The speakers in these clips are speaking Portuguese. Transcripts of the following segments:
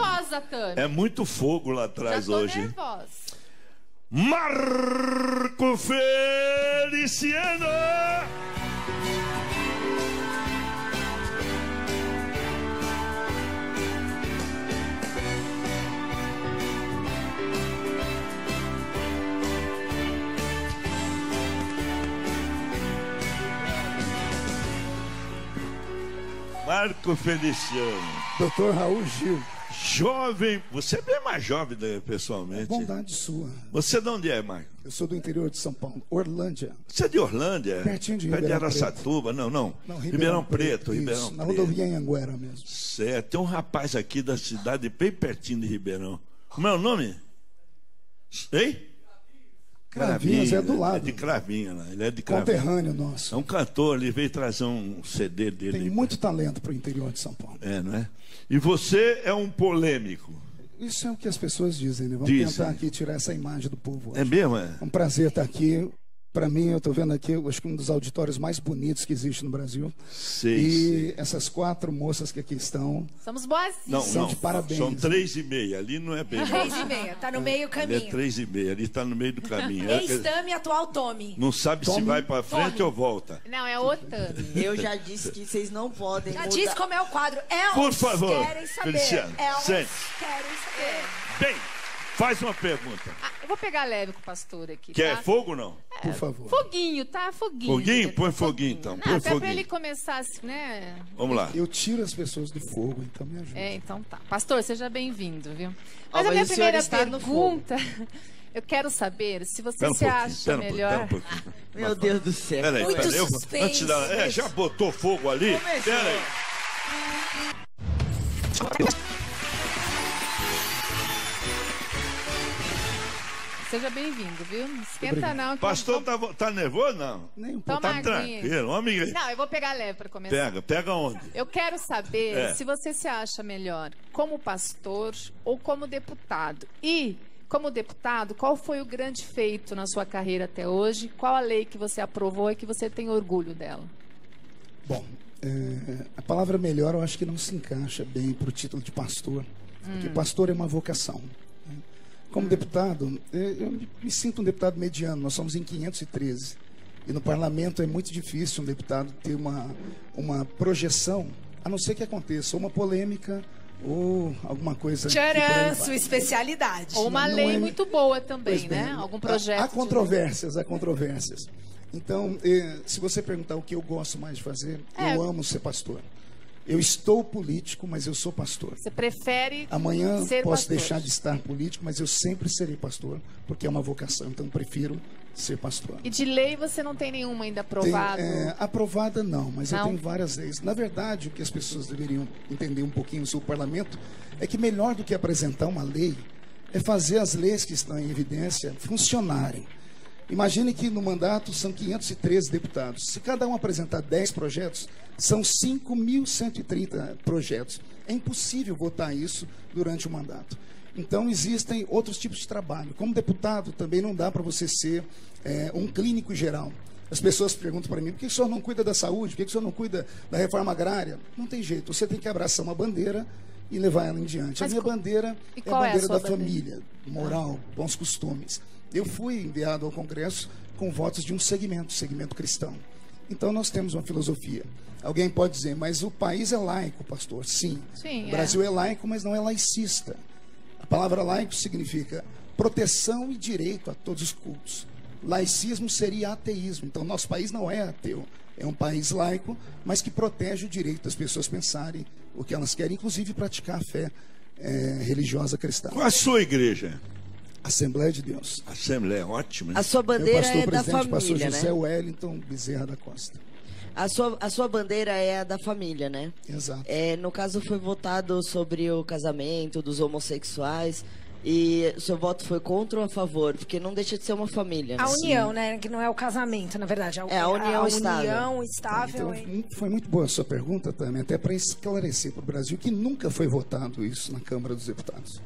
nervosa, Tami. É muito fogo lá atrás Já tô hoje. nervosa. Marco Feliciano! Marco Feliciano. Doutor Raul Gil. Jovem, você é bem mais jovem pessoalmente. Bondade sua. Você de onde é, Marco? Eu sou do interior de São Paulo, Orlândia. Você é de Orlândia? Pertinho de Perto de Ribeirão Araçatuba, não. Ribeirão Preto, isso, Ribeirão na Preto. rodovia Anhanguera mesmo. Certo, tem um rapaz aqui da cidade, bem pertinho de Ribeirão. Como é o nome? Hein? Cravinhos, é do lado. É de Cravinha, né? Ele é de Cravinha. Conterrâneo nosso. É um cantor, ele veio trazer um CD dele. Tem muito talento para o interior de São Paulo. É, não é? E você é um polêmico. Isso é o que as pessoas dizem, né? Vamos tentar aqui tirar essa imagem do povo hoje. É mesmo, é? É um prazer estar aqui. Para mim, eu estou vendo aqui, acho que um dos auditórios mais bonitos que existe no Brasil. E essas 4 moças que aqui estão... Somos boazinhas. São de parabéns. São 3,5. Ali não é bem... 3,5. Tá no meio do caminho. Ali é 3,5. Ali está no meio do caminho. Ex-Tami, atual Tomi. Não sabe se vai para frente ou volta. Não, é o Tami. Eu já disse que vocês não podem Já mudar. disse como é o quadro. Elas Por favor, querem saber. Feliciano, Elas sente. querem saber. Bem, faz uma pergunta. Eu vou pegar leve com o pastor aqui, Quer tá? fogo ou não? Por favor. Foguinho, tá? Foguinho. Foguinho? Põe foguinho, então. Põe Até pra foguinho. ele começar assim, né? Vamos lá. Eu tiro as pessoas do fogo, então me ajuda. Então tá. Pastor, seja bem-vindo, viu? Mas Mas a minha o senhor primeira está no pergunta... Eu quero saber se você Espera um se pouquinho, acha espera melhor... um pouquinho. Meu Deus do céu. Peraí, Muito peraí. suspense. Antes da... já botou fogo ali? Começou. Peraí. Seja bem-vindo, viu? Não esquenta não. Que Pastor, tá nervoso? Não. Nem um pouco. Toma Tá aguinha. tranquilo. Homem... Não, eu vou pegar leve para começar. Pega onde? Eu quero saber É. se você se acha melhor como pastor ou como deputado. E, como deputado, qual foi o grande feito na sua carreira até hoje? Qual a lei que você aprovou e que você tem orgulho dela? Bom, a palavra melhor eu acho que não se encaixa bem para o título de pastor. Porque pastor é uma vocação. Né? Como deputado, eu me sinto um deputado mediano. Nós somos em 513. E no parlamento é muito difícil um deputado ter uma projeção, a não ser que aconteça uma polêmica ou alguma coisa. Tcharam, sua especialidade. Ou uma Não lei é- muito boa também, Pois bem, né? Algum projeto. Há controvérsias, há controvérsias. Então, se você perguntar o que eu gosto mais de fazer, eu amo ser pastor. Eu estou político, mas eu sou pastor. Você prefere Amanhã ser posso pastor. deixar de estar político, mas eu sempre serei pastor, porque é uma vocação. Então, prefiro ser pastor. E de lei você não tem nenhuma ainda aprovada? Aprovada não, mas Não? eu tenho várias leis. Na verdade, o que as pessoas deveriam entender um pouquinho sobre o parlamento é que melhor do que apresentar uma lei é fazer as leis que estão em evidência funcionarem. Imagine que no mandato são 513 deputados. Se cada um apresentar 10 projetos, são 5.130 projetos. É impossível votar isso durante o mandato. Então, existem outros tipos de trabalho. Como deputado, também não dá para você ser um clínico geral. As pessoas perguntam para mim, por que o senhor não cuida da saúde? Por que o senhor não cuida da reforma agrária? Não tem jeito, você tem que abraçar uma bandeira e levar ela em diante. A minha bandeira é a qual é a bandeira sua da família, moral, bons costumes. Eu fui enviado ao Congresso com votos de um segmento cristão. Então, nós temos uma filosofia. Alguém pode dizer, mas o país é laico, pastor. Sim, Sim, o Brasil é laico, mas não é laicista. A palavra laico significa proteção e direito a todos os cultos. Laicismo seria ateísmo. Então, nosso país não é ateu. É um país laico, mas que protege o direito das pessoas pensarem o que elas querem, inclusive praticar a fé religiosa cristã. Qual a sua igreja? Assembleia de Deus. Assembleia, ótimo. A sua Eu, bandeira pastor é da presidente, pastor família, José né? Wellington Bezerra da Costa. A sua bandeira é a da família, né? Exato. No caso, foi votado sobre o casamento dos homossexuais. E o seu voto foi contra ou a favor? Porque não deixa de ser uma família, né? A união, né? Que não é o casamento, na verdade. É a união estável. união estável. Então, foi muito boa a sua pergunta também, até para esclarecer para o Brasil que nunca foi votado isso na Câmara dos Deputados.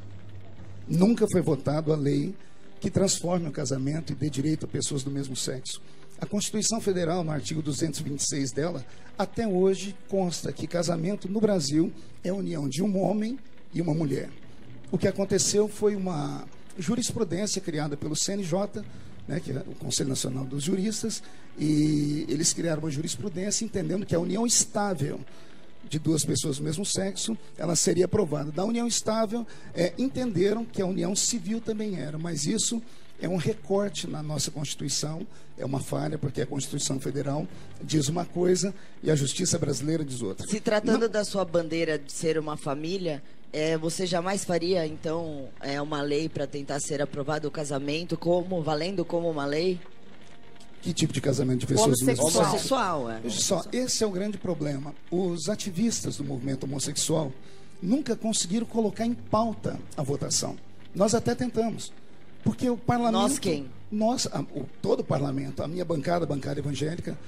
Nunca foi votado a lei que transforme o casamento e dê direito a pessoas do mesmo sexo. A Constituição Federal, no artigo 226 dela, até hoje consta que casamento no Brasil é a união de um homem e uma mulher. O que aconteceu foi uma jurisprudência criada pelo CNJ, né, que é o Conselho Nacional dos Juristas, e eles criaram uma jurisprudência entendendo que a união estável de duas pessoas do mesmo sexo, ela seria aprovada. Da união estável, entenderam que a união civil também era, mas isso é um recorte na nossa Constituição, é uma falha, porque a Constituição Federal diz uma coisa e a Justiça Brasileira diz outra. Se tratando da sua bandeira de ser uma família, você jamais faria, então, uma lei para tentar ser aprovado o casamento valendo como uma lei? Que tipo de casamento de pessoas do mesmo sexo? Homossexual, Veja só, esse é o grande problema. Os ativistas do movimento homossexual nunca conseguiram colocar em pauta a votação. Nós até tentamos. Porque o parlamento... Nós quem? Todo o parlamento, a minha bancada, a bancada evangélica,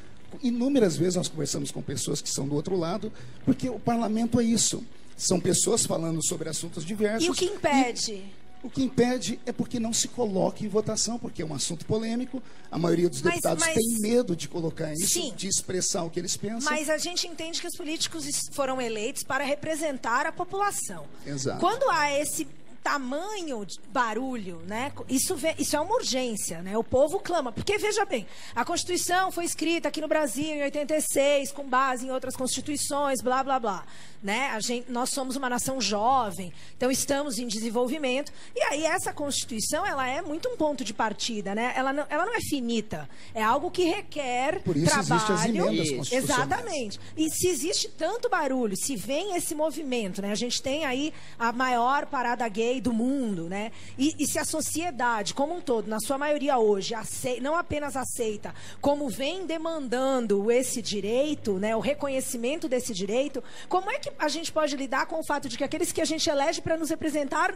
inúmeras vezes nós conversamos com pessoas que são do outro lado, porque o parlamento é isso. São pessoas falando sobre assuntos diversos. E o que impede? O que impede é porque não se coloca em votação, porque é um assunto polêmico. A maioria dos deputados tem medo de colocar isso, sim, de expressar o que eles pensam. Mas a gente entende que os políticos foram eleitos para representar a população. Exato. Quando há esse tamanho de barulho, né? Isso é uma urgência, né? O povo clama, porque veja bem, a Constituição foi escrita aqui no Brasil em 86, com base em outras constituições, blá blá blá, né? Nós somos uma nação jovem, então estamos em desenvolvimento, e aí essa Constituição, ela é muito um ponto de partida, né? Ela não é finita, é algo que requer Por isso trabalho. existem as emendas constitucionais. Exatamente. E se existe tanto barulho, se vem esse movimento, né? A gente tem aí a maior parada gay do mundo, né? E se a sociedade como um todo, na sua maioria hoje, não apenas aceita, como vem demandando esse direito, né? O reconhecimento desse direito, como é que a gente pode lidar com o fato de que aqueles que a gente elege para nos representar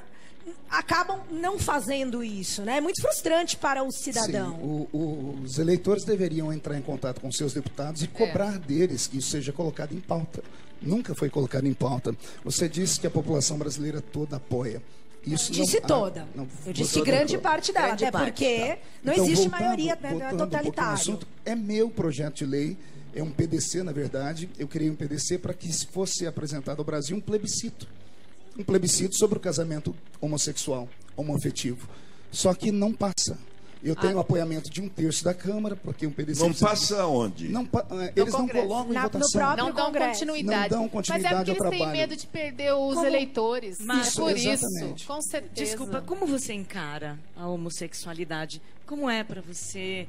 acabam não fazendo isso, né? É muito frustrante para o cidadão. Sim, os eleitores deveriam entrar em contato com seus deputados e cobrar deles que isso seja colocado em pauta. Nunca foi colocado em pauta. Você disse que a população brasileira toda apoia. Isso disse toda. Eu disse grande parte dela, até porque não existe maioria, né, não é totalitário. Assunto, é meu projeto de lei, é um PDC, na verdade. Eu criei um PDC para que fosse apresentado ao Brasil um plebiscito. Um plebiscito sobre o casamento homossexual, homoafetivo. Só que não passa. Eu tenho o apoiamento de 1/3 da Câmara, porque um PDC... Não passa onde? Eles não colocam em votação. Não dão continuidade. Não dão continuidade Mas é porque ao eles trabalho. têm medo de perder os eleitores. Mas, por exatamente. isso, com certeza. Desculpa, como você encara a homossexualidade? Como é para você?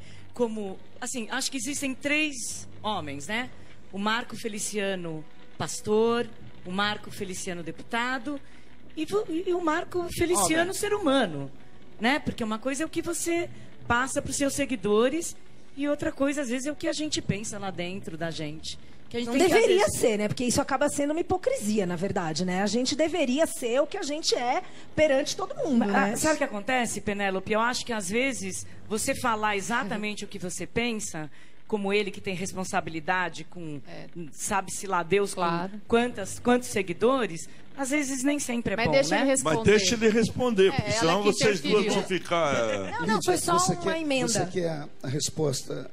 Assim, acho que existem 3 homens, né? O Marco Feliciano, pastor, o Marco Feliciano, deputado, e o Marco Feliciano, ser humano, né? Porque uma coisa é o que você passa para os seus seguidores e outra coisa, às vezes, é o que a gente pensa lá dentro da gente. Que a gente não deveria ser, né? Porque isso acaba sendo uma hipocrisia, na verdade, né? A gente deveria ser o que a gente é perante todo mundo, né? Sabe o que acontece, Penélope? Eu acho que, às vezes, você falar exatamente o que você pensa, como ele que tem responsabilidade com, sabe-se lá Deus, claro, com quantos seguidores, às vezes nem sempre é mas bom, deixa né? ele responder. Mas deixa ele responder, porque senão vocês duas vão ficar... Não, foi só uma emenda. Você quer a resposta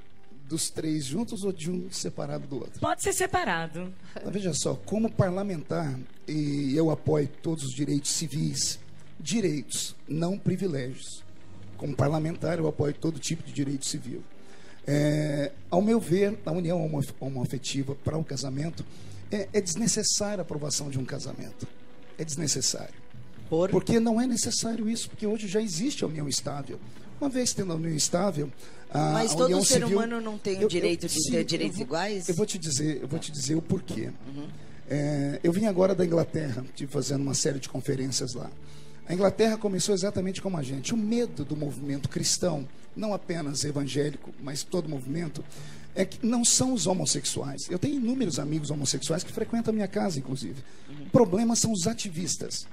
dos 3 juntos ou de um separado do outro? Pode ser separado. Então, veja só, como parlamentar, e eu apoio todos os direitos civis, direitos, não privilégios. Como parlamentar, eu apoio todo tipo de direito civil. Ao meu ver, a união homoafetiva para o casamento é desnecessária a aprovação de um casamento. É desnecessário. Porque não é necessário isso, porque hoje já existe a união estável. Uma vez tendo a união estável, mas a todo união ser civil, humano não tem o direito de ter direitos iguais? Eu vou te dizer o porquê. Eu vim agora da Inglaterra, estive fazendo uma série de conferências lá. A Inglaterra começou exatamente como a gente. O medo do movimento cristão, não apenas evangélico, mas todo movimento, é que não são os homossexuais. Eu tenho inúmeros amigos homossexuais que frequentam a minha casa, inclusive. O problema são os ativistas.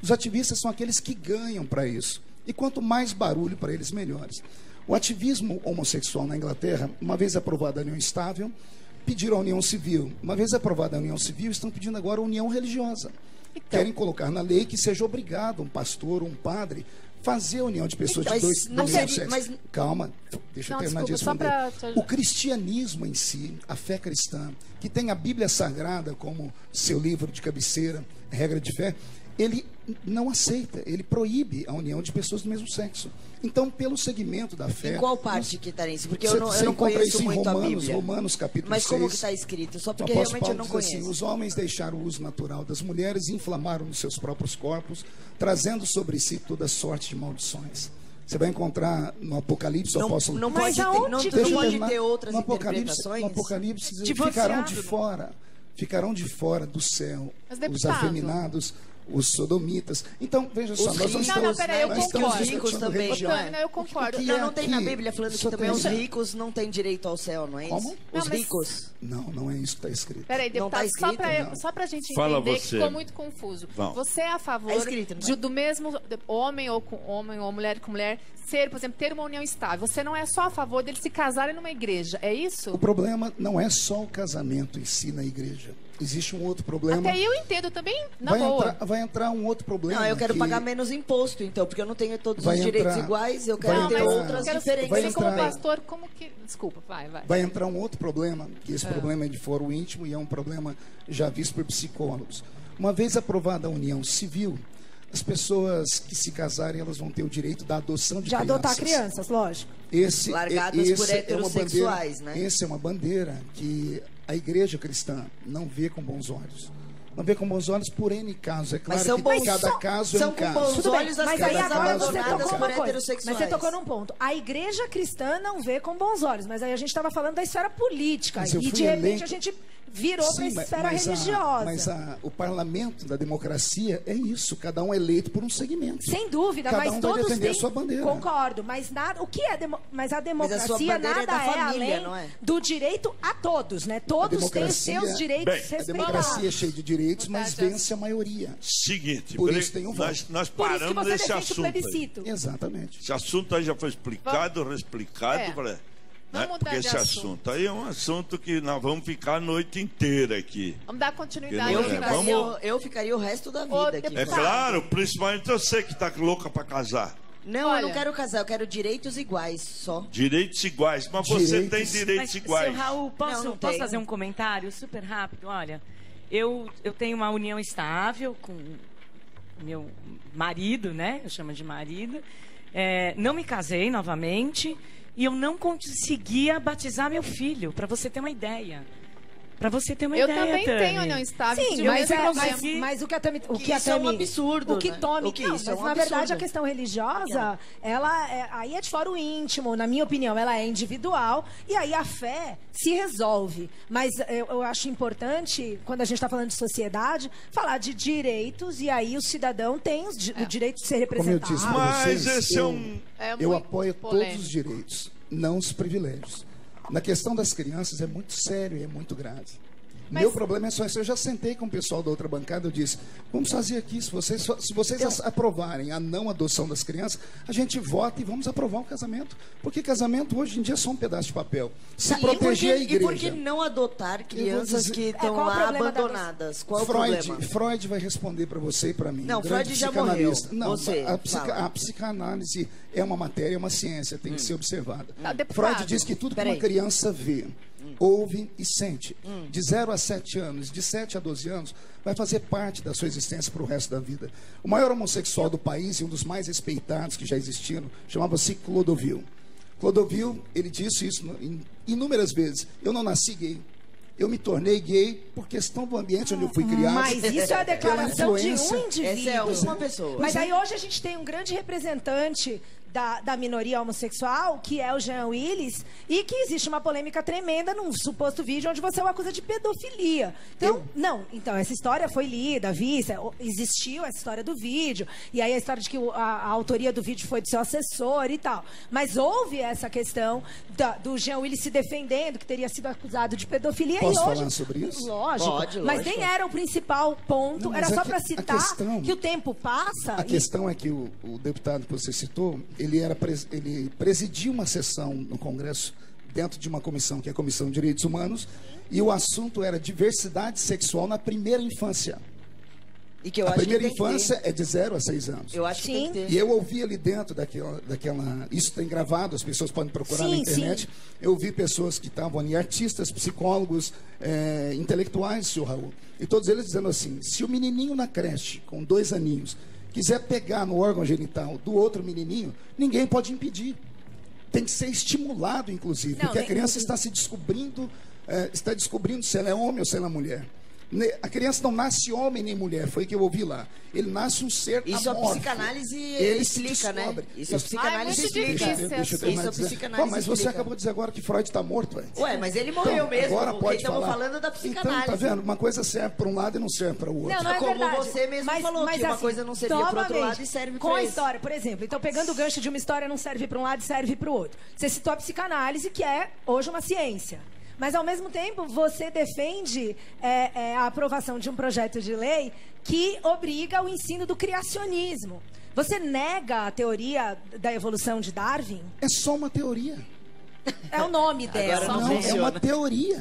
Os ativistas são aqueles que ganham para isso. E quanto mais barulho para eles, melhores. O ativismo homossexual na Inglaterra, uma vez aprovada a união estável, pediram a união civil. Uma vez aprovada a união civil, estão pedindo agora a união religiosa. Querem colocar na lei que seja obrigado um pastor ou um padre fazer a união de pessoas de dois sexos. Calma, deixa eu terminar de responder. O cristianismo em si, a fé cristã, que tem a Bíblia Sagrada como seu livro de cabeceira, regra de fé, ele não aceita, ele proíbe a união de pessoas do mesmo sexo. Então, pelo segmento da fé... Em qual parte que está nisso? Porque você eu não conheço isso em muito a Bíblia. Romanos capítulo Mas 6. como que está escrito? Só porque O apóstolo realmente eu não Paulo diz conheço. assim, os homens deixaram o uso natural das mulheres e inflamaram os seus próprios corpos, trazendo sobre si toda sorte de maldições. Você vai encontrar no Apocalipse o apóstolo... Não Mas pode ter, aonde não que- pode terminar. ter outras No Apocalipse interpretações? ficarão de Divorciado. fora. Ficarão de fora do céu Mas, os deputado. afeminados, os sodomitas. Então, veja só, Os nós ricos, estamos... Não, peraí, eu nós né? estamos concordo. Os ricos discutindo também, religião. não é? Tânia, eu concordo. que Não tem na aqui? Bíblia falando que Só também tem- os ricos não têm direito ao céu, não é isso? Como? Os Não, mas- ricos. Não é isso que está escrito. Peraí, Não tá deputado, escrito, só pra gente Fala entender que você. ficou muito confuso. Vamos. Você é a favor É escrito, não é? do mesmo homem ou com homem ou mulher com mulher ser, por exemplo, ter uma união estável. Você não é só a favor deles se casarem numa igreja, é isso? O problema não é só o casamento em si na igreja. Existe um outro problema. Até eu entendo também, na boa. Vai entrar um outro problema. Não, eu quero que pagar menos imposto, então, porque eu não tenho todos Vai os direitos entrar- iguais, eu vai quero Não, ter mas entrar- outras eu quero diferentes. vai saber como entrar- pastor, como que... Desculpa, vai. Vai entrar um outro problema, que esse problema é de foro íntimo e é um problema já visto por psicólogos. Uma vez aprovada a união civil, as pessoas que se casarem, elas vão ter o direito da adoção de De crianças. adotar crianças, lógico. Largadas por é uma heterossexuais, bandeira, né? Essa é uma bandeira que a igreja cristã não vê com bons olhos. Não vê com bons olhos por N casos. É claro Mas são que bons- cada caso é são um com caso. bons Tudo bem, olhos as mas aí crianças agora você abandonadas tocou por uma coisa. heterossexuais. Mas você tocou num ponto. A igreja cristã não vê com bons olhos, mas aí a gente estava falando da esfera política. Mas eu E fui de repente eleito- a gente virou para a Sim, esfera religiosa. Mas o parlamento da democracia é isso. Cada um é eleito por um segmento. Sem dúvida, Cada mas um vai todos defender têm... a sua bandeira. Concordo, mas nada, o que é mas a democracia bandeira nada é da família, além não é? do direito a todos, né? Todos têm os democracia- seus direitos Bem, a A respeitados. democracia é cheia de direitos, mas Verdade. vence a maioria. Seguinte, Por isso tem um voto. nós Por isso que paramos você nesse defende o assunto aí. plebiscito. Exatamente. Esse assunto aí já foi explicado, reexplicado. É. Né? Vamos mudar Porque de esse assunto. assunto aí é um assunto que nós vamos ficar a noite inteira aqui. Vamos dar continuidade. Eu Eu É, ficaria, vamos- eu ficaria o resto da Ô, vida aqui. É deputado. claro, principalmente você que está louca para casar. Não, eu Olha. não quero casar, eu quero direitos iguais só. Direitos iguais, mas você Direitos. tem direitos Mas, iguais. seu Raul, posso, Não posso tenho. fazer um comentário super rápido? Olha, eu tenho uma união estável com meu marido, né? Eu chamo de marido. Não me casei novamente e eu não conseguia batizar meu filho, para você ter uma ideia. Para você ter uma Eu ideia, também Tami. tenho união estável. Sim, tive eu o mas, mesmo não problema. consegui- mas o que a Tami... O Que que a isso é um Tami- absurdo, O que né? tome... O que não, isso é mas um na verdade absurdo. a questão religiosa, aí é de fora o íntimo, na minha opinião, ela é individual e aí a fé se resolve. Mas eu acho importante, quando a gente está falando de sociedade, falar de direitos e aí o cidadão tem o direito de ser Como eu representado. disse para Mas vocês, esse é um... É eu muito apoio polêmico. todos os direitos, não os privilégios. Na questão das crianças é muito sério e é muito grave. Meu problema é só isso. Eu já sentei com o pessoal da outra bancada, eu disse, vamos fazer aqui, se vocês aprovarem a não adoção das crianças, a gente vota e vamos aprovar o casamento. Porque casamento hoje em dia é só um pedaço de papel. Se proteger a E por que igreja. não adotar crianças dizer- que estão qual o lá problema da abandonadas? Qual é o problema? Freud vai responder para você e para mim. Não, um grande Freud já psicanalista. morreu. Não, Você, fala. a psicanálise é uma matéria, é uma ciência, tem que ser observada. Tá, deputado. Freud diz que tudo que Peraí. uma criança vê, ouve e sente, de 0 a 7 anos, de 7 a 12 anos, vai fazer parte da sua existência para o resto da vida. O maior homossexual do país e um dos mais respeitados que já existiram, chamava-se Clodovil. Clodovil, ele disse isso inúmeras vezes. Eu não nasci gay. Eu me tornei gay por questão do ambiente onde eu fui criado. Mas isso é a declaração de um influência. indivíduo. Essa é uma pessoa. Mas aí hoje a gente tem um grande representante da minoria homossexual, que é o Jean Willis, e que existe uma polêmica tremenda num suposto vídeo onde você o acusa de pedofilia. Então, essa história foi lida, vista, existiu essa história do vídeo, e aí a história de que a autoria do vídeo foi do seu assessor e tal. Mas houve essa questão do Jean Willis se defendendo, que teria sido acusado de pedofilia. Posso e hoje, falar sobre isso? Lógico. Pode, mas lógico. nem era o principal ponto, Não, era mas só a para que- a citar questão- que o tempo passa. A questão é que o deputado que você citou, ele presidia uma sessão no Congresso dentro de uma comissão, que é a Comissão de Direitos Humanos, e o assunto era diversidade sexual na primeira infância. E que eu A acho primeira que tem que infância é de 0 a 6 anos. Eu acho que tem que ter. E eu ouvi ali dentro daquela... Isso tem gravado, as pessoas podem procurar na internet. Eu ouvi pessoas que estavam ali, artistas, psicólogos, intelectuais, senhor Raul. E todos eles dizendo assim, se o menininho na creche, com 2 aninhos, quiser pegar no órgão genital do outro menininho, ninguém pode impedir. Tem que ser estimulado, inclusive, porque a criança está se descobrindo, está descobrindo se ela é homem ou se ela é mulher. A criança não nasce homem nem mulher, foi o que eu ouvi lá. Ele nasce um ser Isso amorfo. a psicanálise Ele explica, né? Isso a é psicanálise muito explica. difícil. Deixa eu terminar Isso a de dizer. psicanálise Mas você explica. acabou de dizer agora que Freud está morto, velho. Ué, mas ele morreu mesmo, agora porque pode estamos falar. falando da psicanálise. Então, tá vendo? Uma coisa serve para um lado e não serve para o outro. Não é Como verdade. você mesmo falou, que uma coisa não servia pro outro lado e serve com pra a esse. história, por exemplo. Então, pegando o gancho de uma história não serve para um lado e serve para o outro. Você citou a psicanálise, que é hoje uma ciência. Mas, ao mesmo tempo, você defende a aprovação de um projeto de lei que obriga o ensino do criacionismo. Você nega a teoria da evolução de Darwin? É só uma teoria. É o nome dela. Agora Não, é funciona. uma teoria.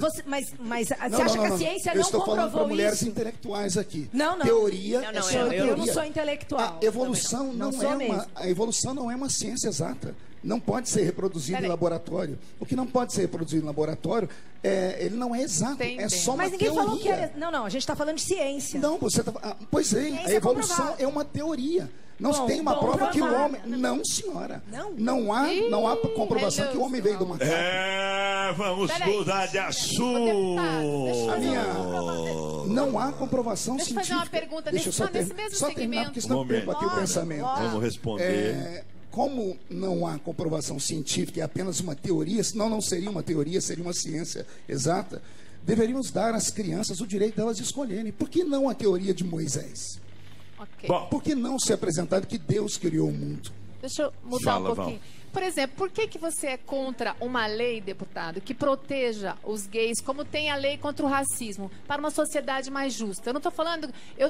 Mas você acha que a ciência Eu não estou falando para comprovou mulheres isso? intelectuais aqui. Não. Teoria Não, é só uma eu teoria. não sou intelectual. A evolução Não não sou é mesmo. a evolução não é uma ciência exata. Não pode ser reproduzido em laboratório. O que não pode ser reproduzido em laboratório, ele não é exato. É só uma Mas ninguém teoria. falou que era... Não, a gente está falando de ciência. Não, você tá... Pois é, Ciência a evolução comprovada. é uma teoria. Não Bom, tem uma bom, prova que o provada. homem... Não, senhora. Não? Não há comprovação que o homem veio do macaco. Vamos Peraí. mudar de Deixa assunto. Não há comprovação Deixa eu fazer científica. uma pergunta Deixa eu só nesse mesmo só terminar, segmento. porque senão eu perco aqui o pensamento. Vamos responder. Como não há comprovação científica, é apenas uma teoria, senão não seria uma teoria, seria uma ciência exata, deveríamos dar às crianças o direito delas de escolherem. Por que não a teoria de Moisés? Ok. Bom, Por que não ser apresentado que Deus criou o mundo? Deixa eu mudar Fala, um pouquinho. Val. Por exemplo, por que você é contra uma lei, deputado, que proteja os gays, como tem a lei contra o racismo, para uma sociedade mais justa? Eu não estou falando... Eu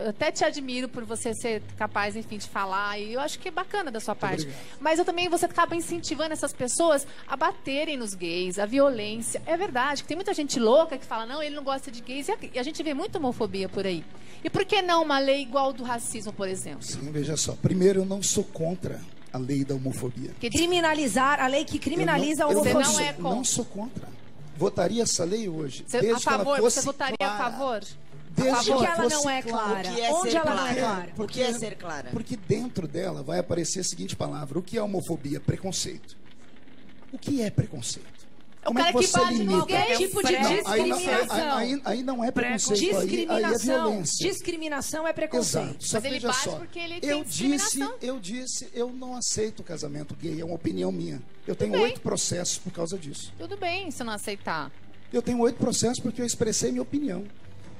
até te admiro por você ser capaz, enfim, de falar, e eu acho que é bacana da sua parte. Mas eu também, você acaba incentivando essas pessoas a baterem nos gays, a violência. É verdade, que tem muita gente louca que fala, não, ele não gosta de gays, e a gente vê muita homofobia por aí. E por que não uma lei igual do racismo, por exemplo? Sim, veja só. Primeiro, eu não sou contra a lei da homofobia. Criminalizar, a lei que criminaliza a Eu homofobia. não é contra. não sou contra. Votaria essa lei hoje. Você, desde a favor, que ela fosse você votaria clara. a favor? Desde Onde que ela fosse não é clara? O que é Onde ser ela não é clara? clara? Por que é ser clara? Porque dentro dela vai aparecer a seguinte palavra. O que é homofobia? Preconceito. O que é preconceito? O Como é cara que que você bate limita? nos gays? Tipo de Não, discriminação. aí não é preconceito, aí é Discriminação. violência. Discriminação é preconceito. Exato. Só Mas ele veja bate só. porque ele tem eu discriminação. eu não aceito casamento gay, é uma opinião minha. Eu tenho bem. 8 processos por causa disso. Tudo bem se não aceitar. Eu tenho 8 processos porque eu expressei minha opinião.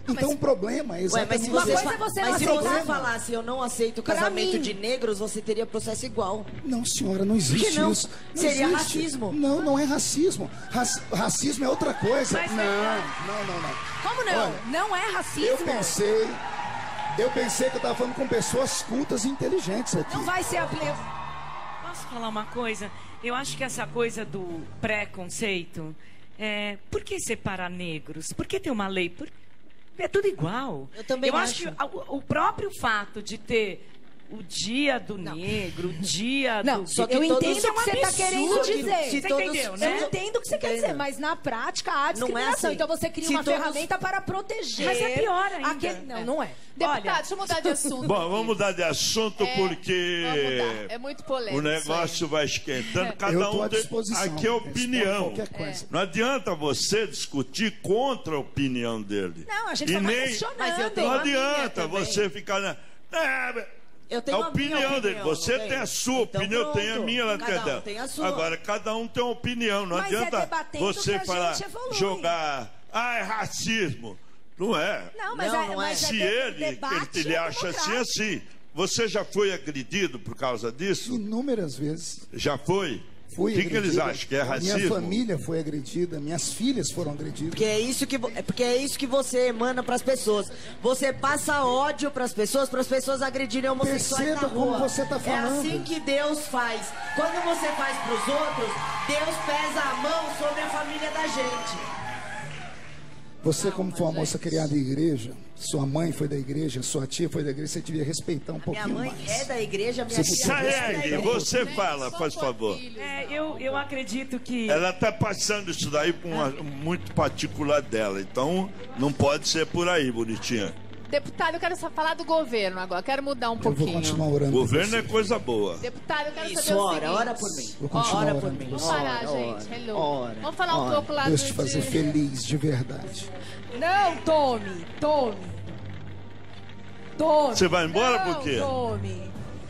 Então o problema é Ué, mas exatamente se Uma você, coisa é você não mas se aceitar. você falasse eu não aceito Pra casamento mim. de negros, você teria processo igual. Não, senhora, não existe Por que não? isso. Seria existe. racismo. Não, não é racismo. Racismo é outra coisa. Mas- Não. Como não? Olha, Não é racismo. Eu pensei que eu estava falando com pessoas cultas e inteligentes aqui. Não vai ser a Posso falar uma coisa? Eu acho que essa coisa do preconceito, por que separar negros? Por que ter uma lei? É tudo igual. Eu também acho acho. que o próprio fato de ter o dia do negro, o dia Não, do... Só que eu todos- entendo Isso é o que um você está absurdo querendo que- dizer. se Você todos- entendeu, né? Eu entendo o que você quer dizer, mas na prática há discriminação. assim. Então você cria Se uma todos- ferramenta para proteger. Mas é pior ainda. Não é. Deputado, Olha- deixa eu mudar de assunto. Bom, aqui. vamos mudar de assunto porque Vamos mudar. É muito polêmico. o negócio vai esquentando. Cada Eu estou um à tem... disposição. Aqui é opinião. Qualquer coisa. Não adianta você discutir contra a opinião dele. Não, a gente E está nem... questionando. Mas eu tenho Não a minha adianta também. você ficar... Eu É tenho a opinião dele. Você tem a sua Então, opinião, eu tenho a pronto. minha, ela Cada um dela. tem a sua. Agora, cada um tem uma opinião. Não Mas é adianta debatendo você que a falar, gente evolui. jogar, é racismo. Não é. Não, mas Não, não é. Se ele acha assim, assim. Você já foi agredido por causa disso? Inúmeras vezes. Já foi? Fui O que eles agredida. acham? Que é Minha racismo? família foi agredida, minhas filhas foram agredidas. Porque é isso que você emana pras pessoas. Você passa ódio pras pessoas agredirem homossexuais Perceba na rua. como você tá falando. É assim que Deus faz. Quando você faz pros outros, Deus pesa a mão sobre a família da gente. Você, como foi uma moça criada em igreja, sua mãe foi da igreja, sua tia foi da igreja, você devia respeitar um pouquinho Minha mãe mais. é da igreja, minha tia Saeg, você fala, faz favor. Eu acredito que... Ela está passando isso daí com muito particular dela, então não pode ser por aí, bonitinha. Deputado, eu quero só falar do governo agora. Quero mudar um Eu vou pouquinho. continuar orando. Governo é coisa boa. Deputado, eu quero Isso, saber o ora, seguinte. ora por mim. Vou continuar Ora orando por mim. por Vamos você. parar, gente. Hello. ora, Vamos falar um ora. pouco lá Deus do... te fazer feliz de verdade. Não, tome. Você vai embora por quê?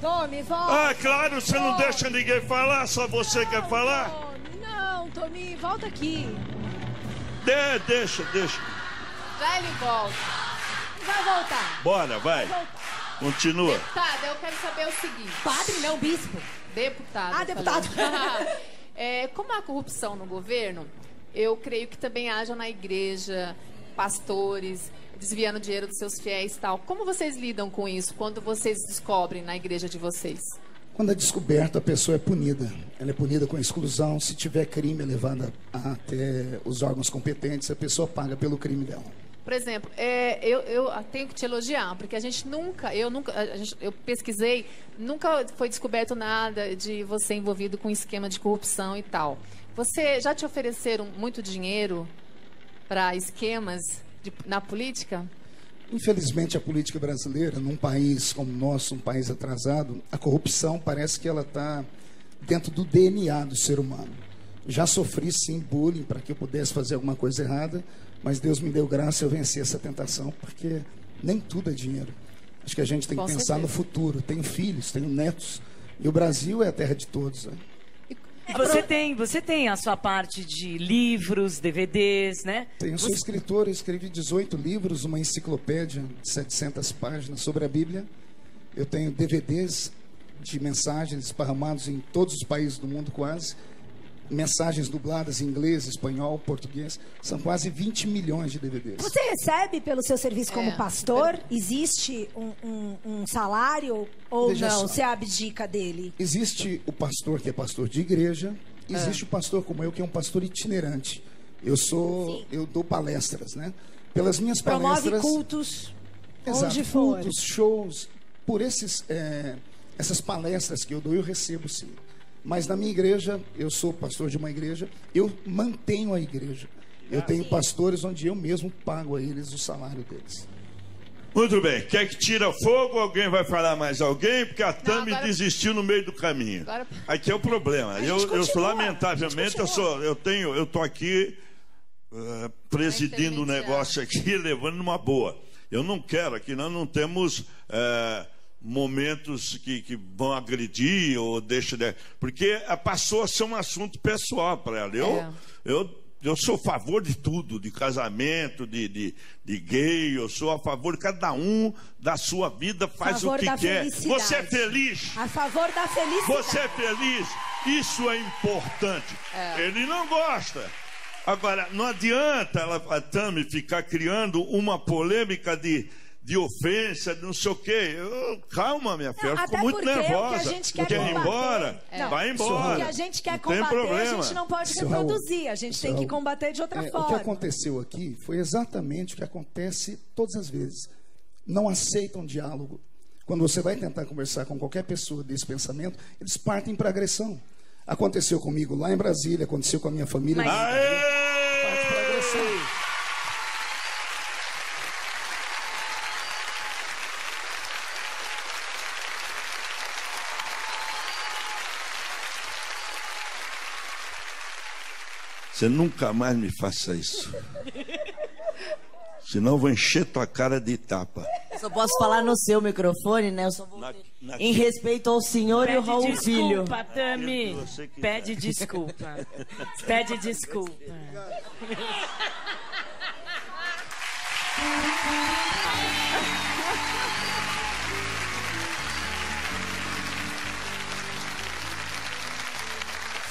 Tome, volta. Ah, claro, você não deixa ninguém falar, só você quer falar? Não, Tomi, volta aqui. Deixa. Já ele volta. Vai voltar. Bora, vai. Continua. Deputado, eu quero saber o seguinte. Padre, não, bispo. Deputado. Ah, eu deputado. falei. Como há corrupção no governo, eu creio que também haja na igreja pastores desviando dinheiro dos seus fiéis e tal. Como vocês lidam com isso quando vocês descobrem na igreja de vocês? Quando é descoberto, a pessoa é punida. Ela é punida com exclusão. Se tiver crime, é levada até os órgãos competentes. A pessoa paga pelo crime dela. Por exemplo, eu tenho que te elogiar, porque eu pesquisei, nunca foi descoberto nada de você envolvido com esquema de corrupção e tal. Você já te ofereceram muito dinheiro para esquemas na política? Infelizmente, a política brasileira, num país como o nosso, um país atrasado, a corrupção parece que ela está dentro do DNA do ser humano. Já sofri, sim, bullying para que eu pudesse fazer alguma coisa errada, mas Deus me deu graça e eu venci essa tentação, porque nem tudo é dinheiro. Acho que a gente tem que pensar no futuro. Tenho filhos, tenho netos, e o Brasil é a terra de todos, né? E você tem a sua parte de livros, DVDs, né? Eu sou escritor, eu escrevi 18 livros, uma enciclopédia de 700 páginas sobre a Bíblia. Eu tenho DVDs de mensagens esparramados em todos os países do mundo, quase. Mensagens dubladas em inglês, espanhol, português. São quase 20 milhões de DVDs. Você recebe pelo seu serviço como pastor? Existe um salário ou Veja não? só. Você abdica dele? Existe o pastor que é pastor de igreja, existe o pastor como eu, que é um pastor itinerante. Eu dou palestras, né? Pelas minhas Promove palestras... cultos Exato, onde for. cultos, shows. Por essas palestras que eu dou, eu recebo, sim. Mas na minha igreja, eu sou pastor de uma igreja, eu mantenho a igreja. Eu tenho pastores onde eu mesmo pago a eles o salário deles. Muito bem. Quer que tira fogo? Alguém vai falar mais alguém? Porque a Tami agora- desistiu no meio do caminho. Agora- Aqui é o problema. Eu continua, lamentavelmente, a gente eu tô aqui presidindo o negócio aqui, levando numa boa. Eu não quero aqui, nós não temos momentos que vão agredir ou deixa de... Porque passou a ser um assunto pessoal para ela. Eu sou a favor de tudo, de casamento, de gay, eu sou a favor de cada um da sua vida, faz o Favor que da quer. felicidade. Você é feliz? A favor da felicidade. Você é feliz? Isso é importante. Ele não gosta. Agora, não adianta a Tami ficar criando uma polêmica de ofensa, de não sei o quê. Calma, minha filha, ela ficou Até muito porque nervosa. o que a gente quer Quer ir combater- embora? Não, Vai embora. O que a gente quer Não tem combater, a problema. gente não pode Seu Raul, reproduzir. A gente seu tem que Raul, combater de outra O que forma. aconteceu aqui foi exatamente o que acontece todas as vezes. Não aceitam diálogo. Quando você vai tentar conversar com qualquer pessoa desse pensamento, eles partem para agressão. Aconteceu comigo lá em Brasília, aconteceu com a minha família. Parte para agressão. Você nunca mais me faça isso. Senão eu vou encher tua cara de tapa. Só posso falar no seu microfone, né? Eu só vou... Em respeito ao senhor e ao Raul Pede Filho. desculpa, Tami. Você quiser. Pede desculpa. Pede desculpa.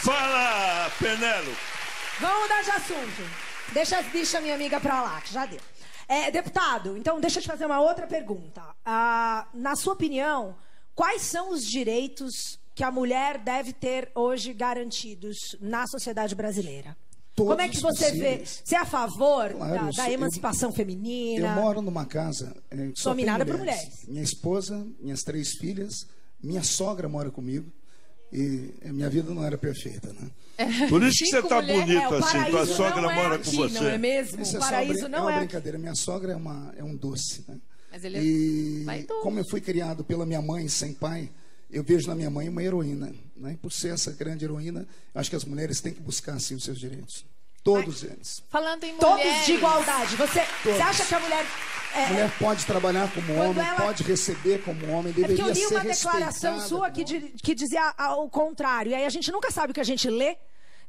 Fala, Penelo. Vamos mudar de assunto. Deixa a minha amiga pra lá, que já deu. Deputado, então deixa eu te fazer uma outra pergunta. Na sua opinião, quais são os direitos que a mulher deve ter hoje garantidos na sociedade brasileira? Todos Como é que você vê? possíveis. Você é a favor Claro, da emancipação feminina? Eu moro numa casa que só tem Dominada por mulheres. mulheres. Minha esposa, minhas 3 filhas, minha sogra mora comigo. E a minha vida não era perfeita, né? Por isso que você tá mulheres- bonito o assim, tua paraíso sogra não é mora aqui, com você. não é mesmo? Isso O paraíso é não uma é aqui. brincadeira. Minha sogra é um doce, né? Mas ele é E vaidoso. como eu fui criado pela minha mãe sem pai, eu vejo na minha mãe uma heroína, né? E por ser essa grande heroína, acho que as mulheres têm que buscar assim os seus direitos. Todos eles. Falando em Todos mulheres... de igualdade. Você acha que a mulher... A mulher pode trabalhar como Quando homem, ela- pode receber como homem, É porque deveria eu li ser uma declaração respeitada sua como homem. que dizia o contrário. E aí a gente nunca sabe o que a gente lê.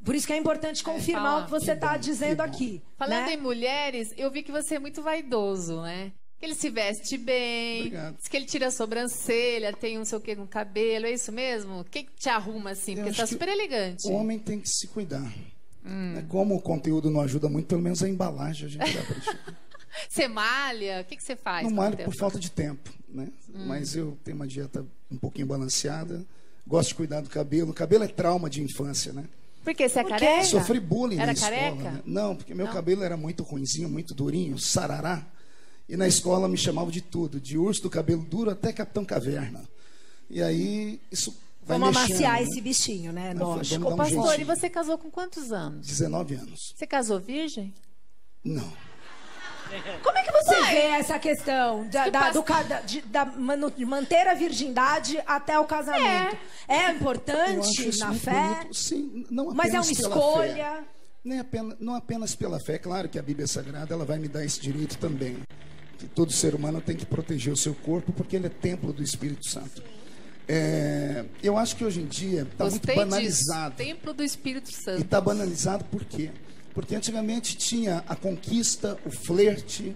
Por isso que é importante confirmar fala. o que você está bom, dizendo que bom. aqui. Falando né? em mulheres, eu vi que você é muito vaidoso, né? Que ele se veste bem, Obrigado. diz que ele tira a sobrancelha, tem não sei o que no cabelo, é isso mesmo? Quem que te arruma assim? Porque acho tá que super elegante. O homem tem que se cuidar. Né? Como o conteúdo não ajuda muito, pelo menos a embalagem a gente dá para isso. Você malha? O que você faz? Não com malho o tempo? por falta de tempo, né? Mas eu tenho uma dieta um pouquinho balanceada. Gosto de cuidar do cabelo. O cabelo é trauma de infância, né? Por quê? Você é Por quê? careca? Sofri bullying Era na escola. careca? Né? Não, porque meu Não? cabelo era muito ruinzinho, muito durinho, sarará. E na escola me chamavam de tudo, de urso do cabelo duro até Capitão Caverna. E aí isso vai Vamos mexendo, amaciar né? esse bichinho, né? Mas Lógico. vamos Ô, dar um pastor, e jeitinho. você casou com quantos anos? 19 anos. Você casou virgem? Não. Como é que você vê essa questão de manter a virgindade até o casamento? É Eu acho importante isso na muito fé? bonito, sim, não Mas é apenas uma pela escolha? fé. Não apenas pela fé. Claro que a Bíblia Sagrada ela vai me dar esse direito também. Que todo ser humano tem que proteger o seu corpo porque ele é templo do Espírito Santo. Eu acho que hoje em dia está muito Gostei banalizado. disso. Templo do Espírito E Santo. está banalizado por quê? Porque antigamente tinha a conquista, o flerte,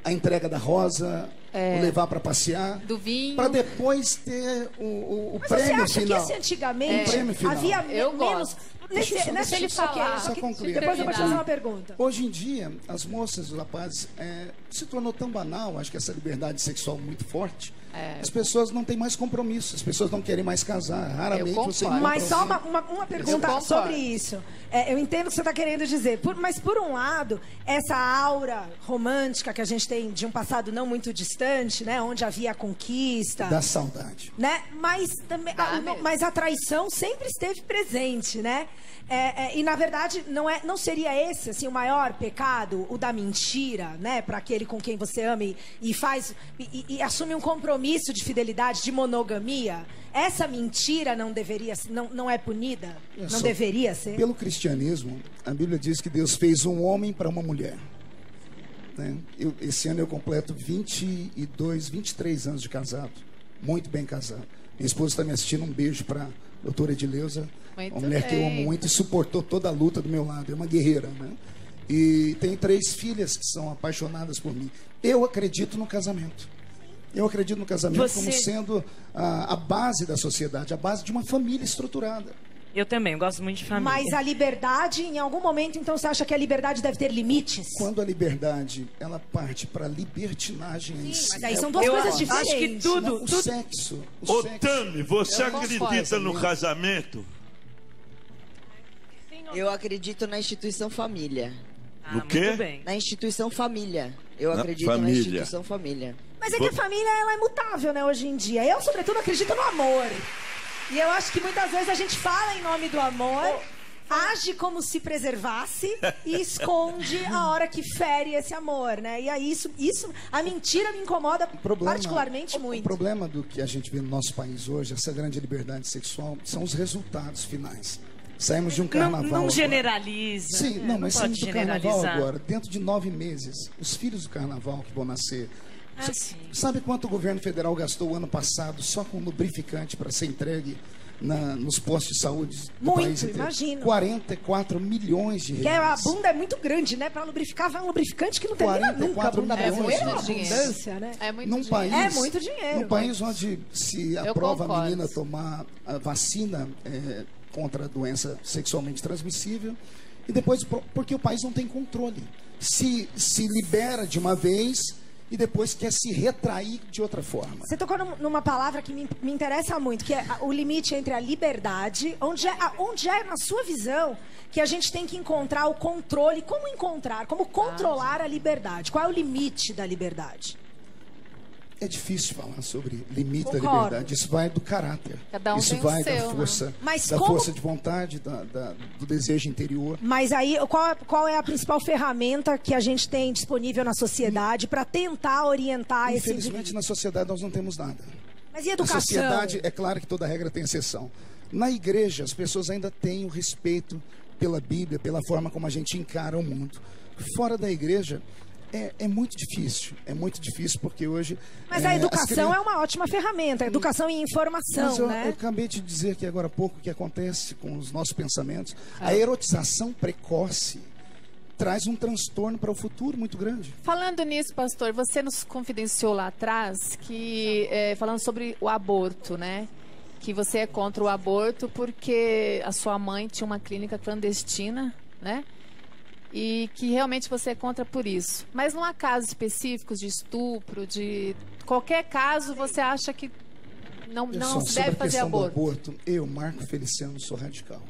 a entrega da rosa, o levar para passear, Do vinho. para depois ter o Mas você prêmio acha final. que esse antigamente O prêmio final. havia Eu menos... gosto. Nessa ele falar. Só concluir. Depois eu vou te fazer uma pergunta. Hoje em dia, as moças, os rapazes, se tornou tão banal, acho que essa liberdade sexual muito forte, as pessoas não têm mais compromisso, as pessoas não querem mais casar, raramente concordo. você encontra Mas só alguém. uma pergunta concordo. sobre isso. Eu entendo o que você está querendo dizer. Mas, por um lado, essa aura romântica que a gente tem de um passado não muito distante, né, onde havia a conquista, Da saudade. né? Mas, também, mesmo. mas a traição sempre esteve presente, né? E na verdade não seria esse assim o maior pecado, o da mentira, né? Para aquele com quem você ama e faz e assume um compromisso de fidelidade, de monogamia. Essa mentira não deveria, não é punida, não deveria ser. Pelo cristianismo, a Bíblia diz que Deus fez um homem para uma mulher. Né? Esse ano eu completo 23 anos de casado. Muito bem casado. Minha esposa está me assistindo. Um beijo para a doutora Edileuza. Muito Uma mulher que eu amo bem. muito e suportou toda a luta do meu lado. É uma guerreira, né? E tem 3 filhas que são apaixonadas por mim. Eu acredito no casamento. Eu acredito no casamento como sendo a base da sociedade, a base de uma família estruturada. Eu também, gosto muito de família. Mas a liberdade, em algum momento, então você acha que a liberdade deve ter limites? Quando a liberdade ela parte para libertinagem em si. Mas aí são duas Eu coisas acho diferentes. que tudo, O tudo sexo. Ô, Tami, você Eu concordo. acredita no casamento? Eu acredito na instituição família. No quê? Muito bem. Na instituição família. Eu Na acredito na família. instituição família. Mas é que a família ela é mutável, né, hoje em dia. Eu, sobretudo, acredito no amor. E eu acho que muitas vezes a gente fala em nome do amor, age como se preservasse e esconde a hora que fere esse amor, né? E aí isso a mentira me incomoda particularmente O muito. problema do que a gente vê no nosso país hoje, essa grande liberdade sexual, são os resultados finais. Saímos de um carnaval. Não agora. generaliza. Sim, né? não, mas pode saímos do carnaval generalizar. agora. Dentro de 9 meses, os filhos do carnaval que vão nascer. Ah, sim. Sabe quanto o governo federal gastou o ano passado só com lubrificante para ser entregue nos postos de saúde do Muito, país inteiro? imagino. 44 milhões de Porque a reais. bunda é muito grande, né? Pra lubrificar, vai um lubrificante que não termina nunca. A 44 bunda milhões brasileira é de uma reais. abundância, né? É muito Num dinheiro. país, É muito dinheiro. Num país onde se aprova a concordo. menina tomar a vacina contra a doença sexualmente transmissível, e depois, porque o país não tem controle. Se libera de uma vez e depois quer se retrair de outra forma. Você tocou numa palavra que me interessa muito, que é o limite entre a liberdade, onde é, na sua visão, que a gente tem que encontrar o controle, como controlar a liberdade. Qual é o limite da liberdade? É difícil falar sobre limite Concordo. da liberdade. Isso vai do caráter. Cada um Isso tem o vai seu, da força, Mas da como- força de vontade, do desejo interior. Mas aí, qual é a principal ferramenta que a gente tem disponível na sociedade para tentar orientar esse Infelizmente, indivíduo? na sociedade nós não temos nada. Mas e Na educação? sociedade, é claro que toda regra tem exceção. Na igreja, as pessoas ainda têm o respeito pela Bíblia, pela forma como a gente encara o mundo. Fora da igreja, é muito difícil. É muito difícil porque hoje... Mas a educação as crianças... é uma ótima ferramenta. A educação e informação, Mas eu né? acabei de dizer que agora há pouco o que acontece com os nossos pensamentos, a erotização precoce traz um transtorno para o futuro muito grande. Falando nisso, pastor, você nos confidenciou lá atrás que falando sobre o aborto, né? Que você é contra o aborto porque a sua mãe tinha uma clínica clandestina, né? E que realmente você é contra por isso. Mas não há casos específicos de estupro, de qualquer caso, você acha que não se Sobre deve a fazer questão do aborto? aborto, eu, Marco Feliciano, sou radical.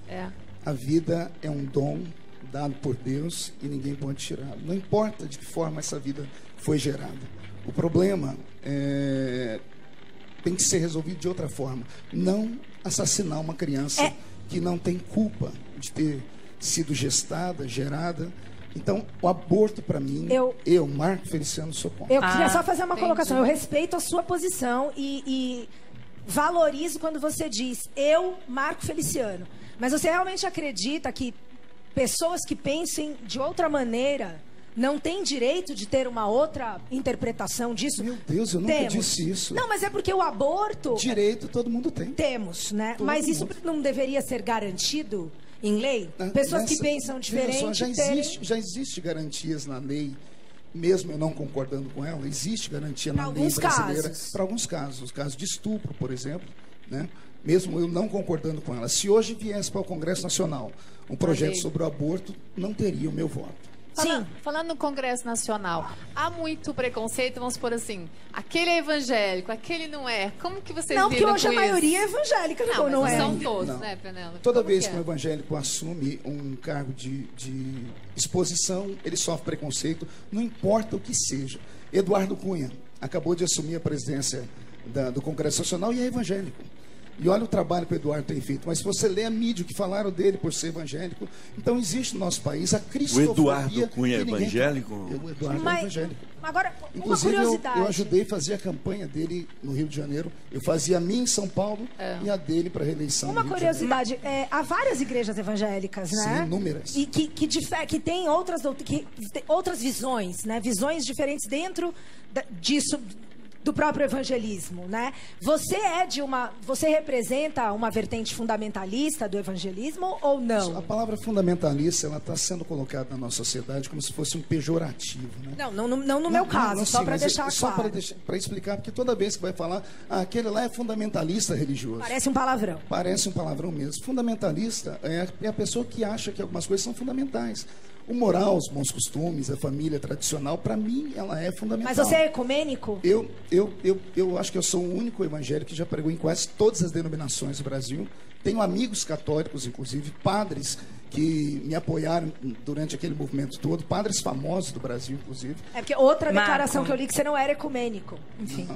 É. A vida é um dom dado por Deus e ninguém pode tirar. Não importa de que forma essa vida foi gerada. O problema tem que ser resolvido de outra forma. Não assassinar uma criança que não tem culpa de ter sido gestada, gerada. Então, o aborto, para mim, eu, Marco Feliciano, sou contra. Eu queria só fazer uma entendi. colocação. Eu respeito a sua posição e valorizo quando você diz eu, Marco Feliciano. Mas você realmente acredita que pessoas que pensem de outra maneira não têm direito de ter uma outra interpretação disso? Meu Deus, eu nunca disse isso. Não, mas é porque o aborto... Direito todo mundo tem. Temos, né? Todo Mas isso mundo. não deveria ser garantido em lei? Pessoas que pensam diferente já existe garantias na lei, mesmo eu não concordando com ela, existe garantia na lei brasileira para alguns casos, casos de estupro, por exemplo, né? Mesmo eu não concordando com ela. Se hoje viesse para o Congresso Nacional um projeto sobre o aborto, não teria o meu voto. Falando no Congresso Nacional, há muito preconceito, vamos supor assim, aquele é evangélico, aquele não é. Como que vocês Não, porque lidam hoje com a isso? maioria é evangélica, Não, não mas é? não são todos, Não. né, Penélope? Toda Como vez que que um evangélico assume um cargo de exposição, ele sofre preconceito, não importa o que seja. Eduardo Cunha acabou de assumir a presidência do Congresso Nacional e é evangélico. E olha o trabalho que o Eduardo tem feito. Mas se você lê a mídia, o que falaram dele por ser evangélico, então existe no nosso país a cristofobia. O Eduardo Cunha é que ninguém evangélico? O Eduardo é evangélico. Agora, uma Inclusive, curiosidade. eu ajudei a fazer a campanha dele no Rio de Janeiro. Eu fazia a minha em São Paulo e a dele para reeleição Uma no Rio de Janeiro. curiosidade, há várias igrejas evangélicas, né? Sim, inúmeras. E que têm outras visões, né? Visões diferentes dentro disso, do próprio evangelismo, né? Você representa uma vertente fundamentalista do evangelismo ou não? A palavra fundamentalista, ela está sendo colocada na nossa sociedade como se fosse um pejorativo, né? Não no meu caso, só sim, para mas deixar só claro. para explicar, porque toda vez que vai falar, aquele lá é fundamentalista religioso. Parece um palavrão. Parece um palavrão mesmo. Fundamentalista é a pessoa que acha que algumas coisas são fundamentais. O moral, os bons costumes, a família tradicional, para mim, ela é fundamental. Mas você é ecumênico? Eu acho que eu sou o único evangélico que já pregou em quase todas as denominações do Brasil. Tenho amigos católicos, inclusive, padres que me apoiaram durante aquele movimento todo, padres famosos do Brasil, inclusive. É porque outra Marco. declaração que eu li que você não era ecumênico. Enfim.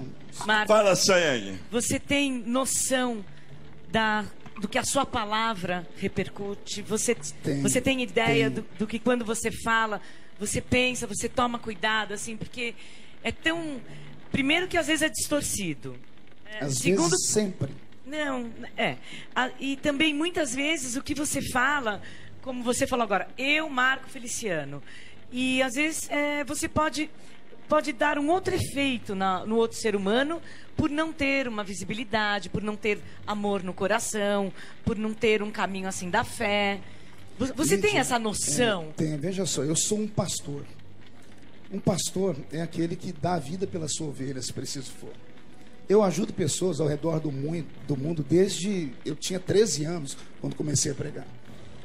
Marco, Fala, Sayane. você tem noção do que a sua palavra repercute? Você tem ideia do que quando você fala, você pensa, você toma cuidado, assim, porque é tão... Primeiro que às vezes é distorcido. Às Segundo, vezes, sempre. Não, e também muitas vezes o que você fala, como você falou agora, eu, Marco Feliciano, e às vezes você pode dar um outro efeito no outro ser humano por não ter uma visibilidade, por não ter amor no coração, por não ter um caminho assim da fé. Você tem essa noção? Tem. Veja só, eu sou um pastor. Um pastor é aquele que dá a vida pela sua ovelha, se preciso for. Eu ajudo pessoas ao redor do mundo desde... Eu tinha 13 anos quando comecei a pregar.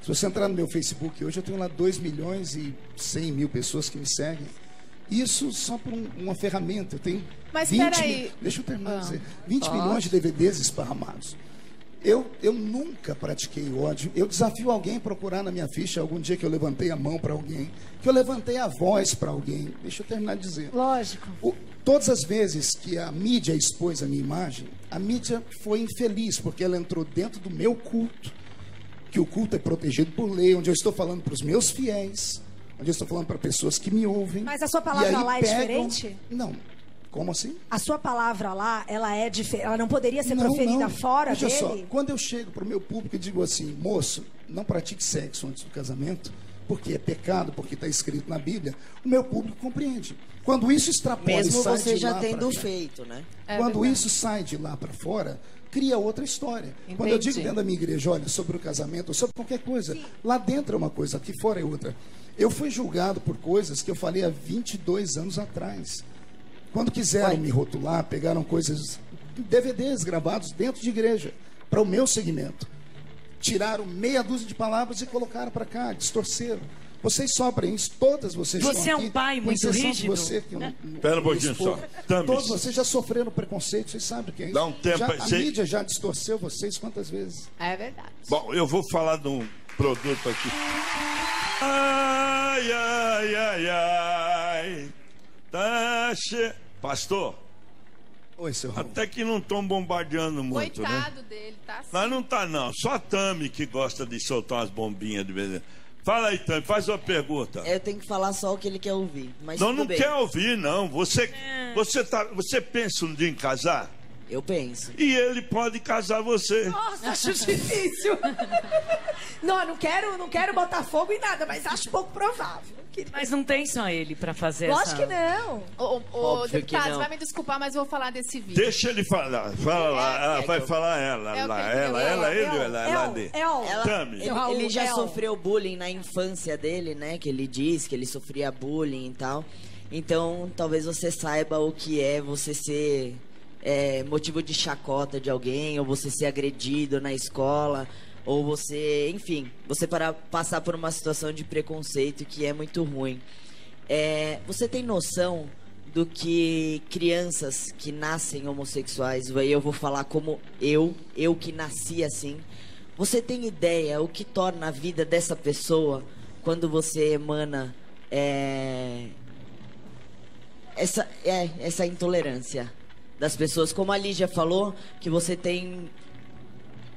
Se você entrar no meu Facebook hoje, eu tenho lá 2.100.000 pessoas que me seguem. Isso só por uma ferramenta. Eu tenho Mas 20 peraí. Deixa eu terminar de dizer. 20 milhões de DVDs esparramados. Eu nunca pratiquei ódio. Eu desafio alguém a procurar na minha ficha algum dia que eu levantei a mão para alguém, que eu levantei a voz para alguém. Deixa eu terminar de dizer. Lógico. Todas as vezes que a mídia expôs a minha imagem, a mídia foi infeliz, porque ela entrou dentro do meu culto, que o culto é protegido por lei, onde eu estou falando para os meus fiéis, onde eu estou falando para pessoas que me ouvem. Mas a sua palavra e aí lá é diferente? Não. Como assim? A sua palavra lá, ela é diferente. Ela não poderia ser proferida fora Veja dele? só, quando eu chego para o meu público e digo assim, moço, não pratique sexo antes do casamento, porque é pecado, porque está escrito na Bíblia, o meu público compreende. Quando isso extrapola Mesmo e sai você de já lá tendo pra cá, feito, né? quando verdade. isso sai de lá para fora, cria outra história. Quando eu digo Entendi. dentro da minha igreja, olha, sobre o casamento, ou sobre qualquer coisa, lá dentro é uma coisa, aqui fora é outra. Eu fui julgado por coisas que eu falei há 22 anos atrás. Quando quiseram me rotular, pegaram coisas, DVDs gravados dentro de igreja, para o meu segmento. Tiraram meia dúzia de palavras e colocaram para cá, distorceram. Vocês sofrem isso, todas vocês Você estão é um aqui, pai com muito exceção de rígido, você, que eu né? Espera um pouquinho só. Tamis. Todos vocês já sofreram preconceito, vocês sabem o que é isso. Dá um tempo aí, A você- mídia já distorceu vocês quantas vezes? É verdade. Bom, eu vou falar de um produto aqui. Ai, ai, ai, ai. Tá Pastor, Oi, seu Raul. até que não estão bombardeando muito, né? Coitado dele, tá assim. Mas não tá, não. Só a Tami que gosta de soltar umas bombinhas de vez em quando. Fala aí, Tami, faz uma pergunta. Eu tenho que falar só o que ele quer ouvir. Mas Não, tudo não bem. quer ouvir, não. Você pensa um dia em casar? Eu penso. E ele pode casar você. Nossa, acho difícil. Não, não quero botar fogo em nada, mas acho pouco provável. Mas não tem só ele pra fazer Lógico essa... que não. Ô, Óbvio que deputado, não. vai me desculpar, mas eu vou falar desse vídeo. Deixa ele falar. Fala lá. Vai falar ela. É o lá. que- Ela, ele ou ela ali? Tami. Ele já sofreu bullying na infância dele, né? Que ele diz que ele sofria bullying e tal. Então, talvez você saiba o que é você ser motivo de chacota de alguém, ou você ser agredido na escola, ou você, enfim, você passar por uma situação de preconceito que é muito ruim. Você tem noção do que crianças que nascem homossexuais, aí eu vou falar como eu que nasci assim, você tem ideia o que torna a vida dessa pessoa quando você emana essa intolerância das pessoas? Como a Lígia falou, que você tem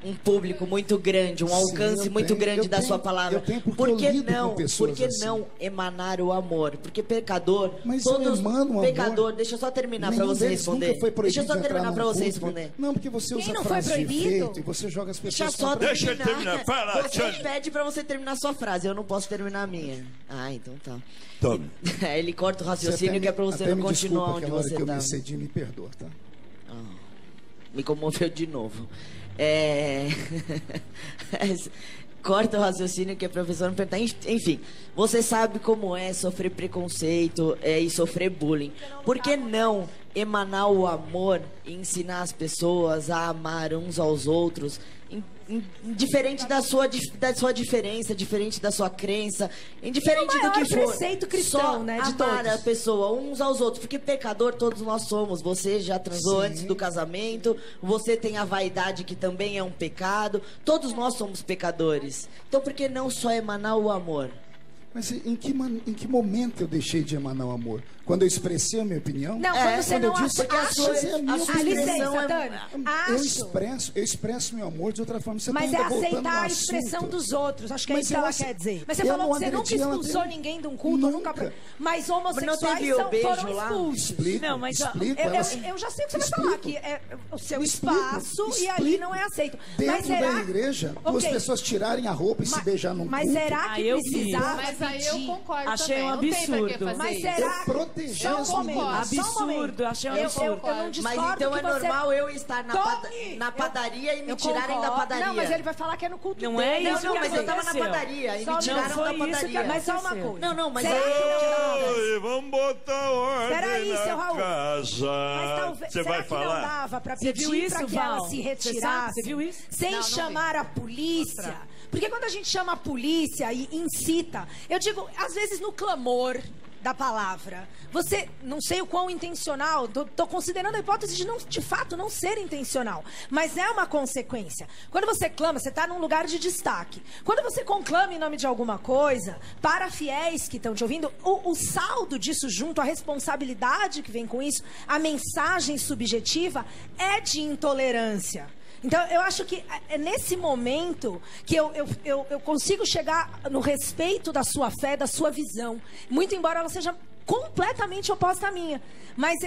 um público muito grande, um alcance eu muito tenho, grande eu da tenho, sua palavra. eu tenho porque Por eu que lido com não? pessoas Por que assim. não emanar o amor? Porque pecador, Mas eu todos emano o pecador, amor. deixa eu só terminar Nenhum para você deles responder. nunca foi proibido Deixa eu só de entrar terminar num para você culto. responder. Não, porque você Quem usa não foi frases de proibido? efeito e você joga as Deixa pessoas só contra Deixa ele terminar. terminar. Vai lá, Você Tchane. pede pra você terminar sua frase, eu não posso terminar a minha. Ah, então tá. Tami. Ele corta o raciocínio que é pra você até não me continuar desculpa onde aquela hora você que eu tá. me excedi, me perdoa, tá? Me comoveu de novo. Corta o raciocínio que a professora não pergunta. Enfim, você sabe como é sofrer preconceito e sofrer bullying. Por que não emanar o amor e ensinar as pessoas a amar uns aos outros, diferente da sua diferença, diferente da sua crença, indiferente É o do que maior for. preceito cristão, Só né, de amar todos. a pessoa, uns aos outros, porque pecador todos nós somos. Você já transou Sim. antes do casamento, você tem a vaidade que também é um pecado, todos nós somos pecadores. Então por que não só emanar o amor? Mas em que momento eu deixei de emanar o amor? Quando eu expressei a minha opinião? Não, quando você quando eu não disse, porque a acha, sua- mas é a minha a sua opinião. expressão licença, é- Tami. Eu expresso meu amor de outra forma. Você Mas tá é ainda voltando aceitar no a expressão assunto. dos outros. Acho que é Mas isso que ela eu quer dizer. Mas você eu falou não que você nunca agredi ela, expulsou teve- ninguém de um culto, Nunca. nunca. Mas homossexuais teve o beijo foram lá? expulsos. Explico, Não, mas, ó, explico. Eu já sei o que você vai falar, que é o seu Explico, espaço e explico. ali não é aceito. Dentro Mas será... da igreja, duas Ok. pessoas tirarem a roupa e se beijar num Mas culto. será que Ah, eu vi. precisava Mas aí eu pedir? concordo Achei também. um Não tem pra que absurdo. fazer Mas isso. será Eu protegi Só um as momento, meninas. só um Absurdo, momento. achei um Eu absurdo. não discordo Mas então que é você... normal eu estar Tome! na padaria e me Eu tirarem da concordo. padaria. Não, mas ele vai falar que é no culto Não dele. é isso Não, que mas eu tava na aconteceu. padaria e Só me não tiraram foi da isso que padaria. Mas só uma aconteceu. coisa. Não, mas Será é- que não- Oi, vamos botar ordem Peraí, na seu Raul. casa. Mas talvez, Você será vai que não falar? dava pra Você pedir viu isso, pra que Val? ela se Você retirasse? sabe? Você viu isso? Sem Não chamar a polícia? Porque quando a gente chama a polícia e incita, eu digo, às vezes no clamor, da palavra. Você, não sei o quão intencional, tô considerando a hipótese de, não, de fato, não ser intencional. Mas é uma consequência. Quando você clama, você está num lugar de destaque. Quando você conclama em nome de alguma coisa, para fiéis que estão te ouvindo, o saldo disso junto, a responsabilidade que vem com isso, a mensagem subjetiva é de intolerância. Então, eu acho que é nesse momento que eu consigo chegar no respeito da sua fé, da sua visão. Muito embora ela seja completamente oposta à minha. Mas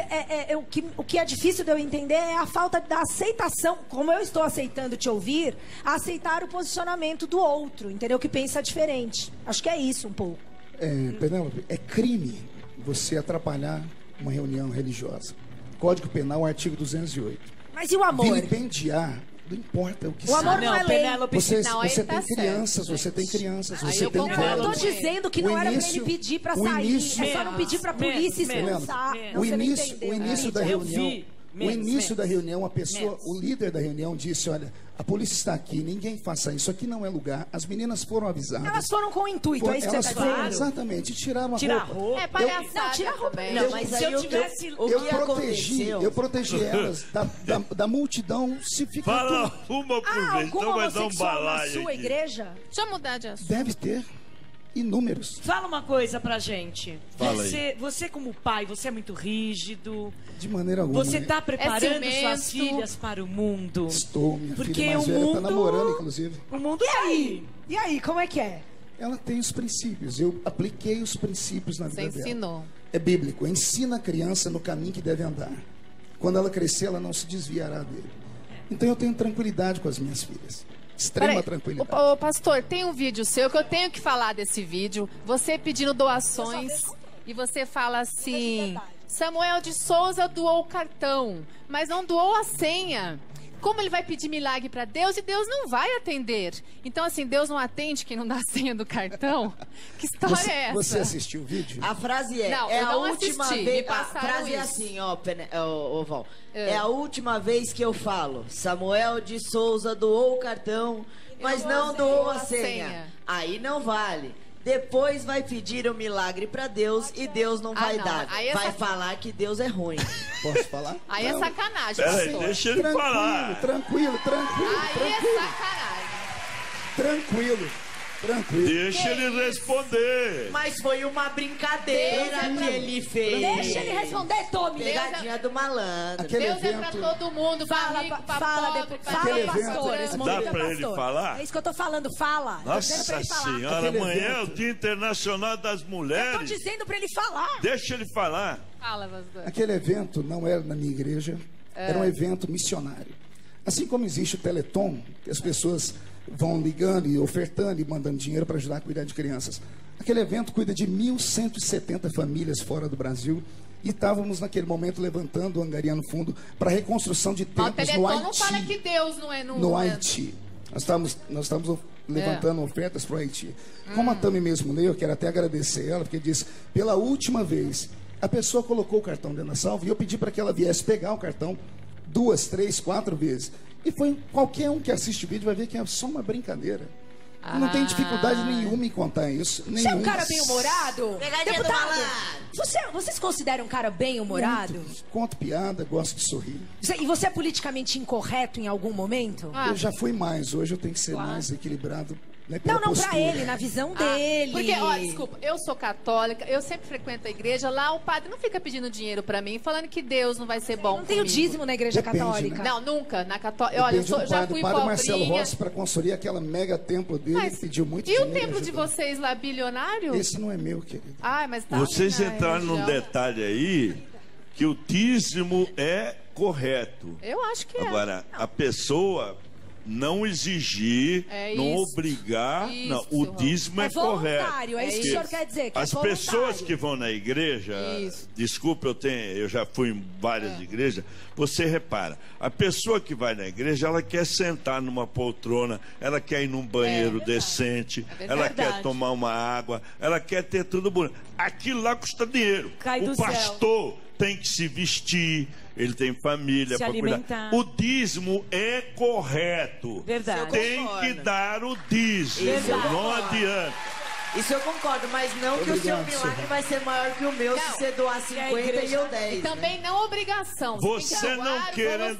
o que é difícil de eu entender é a falta da aceitação, como eu estou aceitando te ouvir, a aceitar o posicionamento do outro, entendeu? Que pensa diferente. Acho que é isso um pouco. Penélope, é crime você atrapalhar uma reunião religiosa. Código Penal, artigo 208. Mas e o amor? Vilipendiar, não importa o que o amor não é lei. Você tem tá crianças, certo, você tem crianças, Aí você eu tem concordo. Eu velhos. tô dizendo que não era pra ele pedir pra sair. É só não pedir pra polícia expulsar. O início da reunião, da reunião, a pessoa, o líder da reunião disse, olha, a polícia está aqui, ninguém faça isso, aqui não é lugar. As meninas foram avisadas. Elas foram com o intuito, é isso que você tá dizendo? Exatamente, tiraram a roupa. É palhaçada. Não, tira a roupa. também. Não, mas Se aí eu o que tivesse- Eu protegi elas da multidão. Se fica Fala uma por Ah, vez, algum então vai dar um homossexual na balaio sua aqui. igreja? Deixa eu mudar de assunto. deve ter inúmeros. Fala uma coisa pra gente. Fala aí. Você como pai, você é muito rígido. De maneira alguma. Você tá preparando ciumento. suas filhas para o mundo. Estou, minha Porque filha mais o velha mundo... está namorando, inclusive. O mundo tá aí. E aí, como é que é? Ela tem os princípios. Eu apliquei os princípios na Você vida dela. ensinou. É bíblico. Ensina a criança no caminho que deve andar. Quando ela crescer, ela não se desviará dele. Então eu tenho tranquilidade com as minhas filhas. Extrema Peraí, tranquilidade. ô, pastor, tem um vídeo seu que eu tenho que falar desse vídeo. Você pedindo doações e você fala assim: Samuel de Souza doou o cartão, mas não doou a senha. Como ele vai pedir milagre para Deus e Deus não vai atender? Então, assim, Deus não atende quem não dá a senha do cartão? Que história é essa? Você assistiu o vídeo? A frase é, Não, é eu a não última assisti, me vez. A passaram frase é isso. assim, ó, Val. É a última vez que eu falo. Samuel de Souza doou o cartão, mas não doou a senha. Aí não vale. Depois vai pedir o milagre pra Deus e Deus não vai não. dar. Aí é Vai sac- falar que Deus é ruim. Posso falar? Aí é Não. sacanagem, Peraí, pastor. deixa ele falar. Tranquilo. Aí é sacanagem. Tranquilo. Deixa ele responder. Mas foi uma brincadeira que ele fez. Deixa ele responder, Tommy. Pegadinha do malandro. Aquele Deus é evento... pra todo mundo, pra Fala, rico, pra fala, pobre, depois, pra fala, Aquele pastor. evento- Esse Dá momento é pra ele pastor. falar? É isso que eu tô falando, fala. Tô dizendo pra Nossa ele falar. Senhora, Aquele amanhã é o evento. Dia Internacional das Eu tô Mulheres. dizendo pra ele falar. Deixa ele falar. Fala, pastor. Aquele evento não era na minha igreja, era um evento missionário. Assim como existe o Teleton, que as pessoas vão ligando e ofertando e mandando dinheiro para ajudar a cuidar de crianças. Aquele evento cuida de 1.170 famílias fora do Brasil e estávamos naquele momento levantando, angariando fundo para a reconstrução de Mas o templos no Teleton Haiti. não fala que Deus não é No Haiti. Nós estamos levantando ofertas para o Haiti. Como a Tami mesmo leu, eu quero até agradecer ela, porque disse, pela última vez, a pessoa colocou o cartão dentro da salva e eu pedi para que ela viesse pegar o cartão 2, 3, 4 vezes. E foi qualquer um que assiste o vídeo vai ver que é só uma brincadeira. Não tem dificuldade nenhuma em contar isso. Você é um cara bem-humorado? Pegadinha do Deputado, malandro. vocês consideram um cara bem-humorado? Conto piada, gosto de sorrir. E você é politicamente incorreto em algum momento? Eu já fui mais, hoje eu tenho que ser mais equilibrado. Né, pela Não, pra postura. ele, na visão dele. Porque, ó, desculpa, eu sou católica, eu sempre frequento a igreja, lá o padre não fica pedindo dinheiro pra mim, falando que Deus não vai ser bom Não tem o comigo. dízimo na igreja Depende, católica. né? Não, nunca, na católica. Olha, eu Depende do já padre. fui O padre Marcelo pobrinha. Rossi, para construir aquela mega templo dele, Mas, ele pediu muito e dinheiro. o templo de ajudou. vocês lá, bilionário? Esse não é meu, querido. Ai, mas tá Vocês na entraram num religião. detalhe aí que o dízimo é correto. Eu acho que é. Agora, a pessoa não exigir, É não isso. obrigar, Isso, não, o Rô. dízimo é, É voluntário, correto. é isso que o senhor quer dizer, que é As voluntário. pessoas que vão na igreja, Isso. desculpa, eu já fui em várias igrejas, você repara, a pessoa que vai na igreja, ela quer sentar numa poltrona, ela quer ir num banheiro decente, ela quer tomar uma água, ela quer ter tudo bonito. Aquilo lá custa dinheiro. Cai do O céu. pastor tem que se vestir, ele tem família Se para cuidar. alimentar. O dízimo é correto. Verdade. Tem que dar o dízimo, Verdade. não adianta. Isso eu concordo, mas não que o seu milagre vai ser maior que o meu se você doar 50 e eu 10. E também não obrigação. Você não querendo,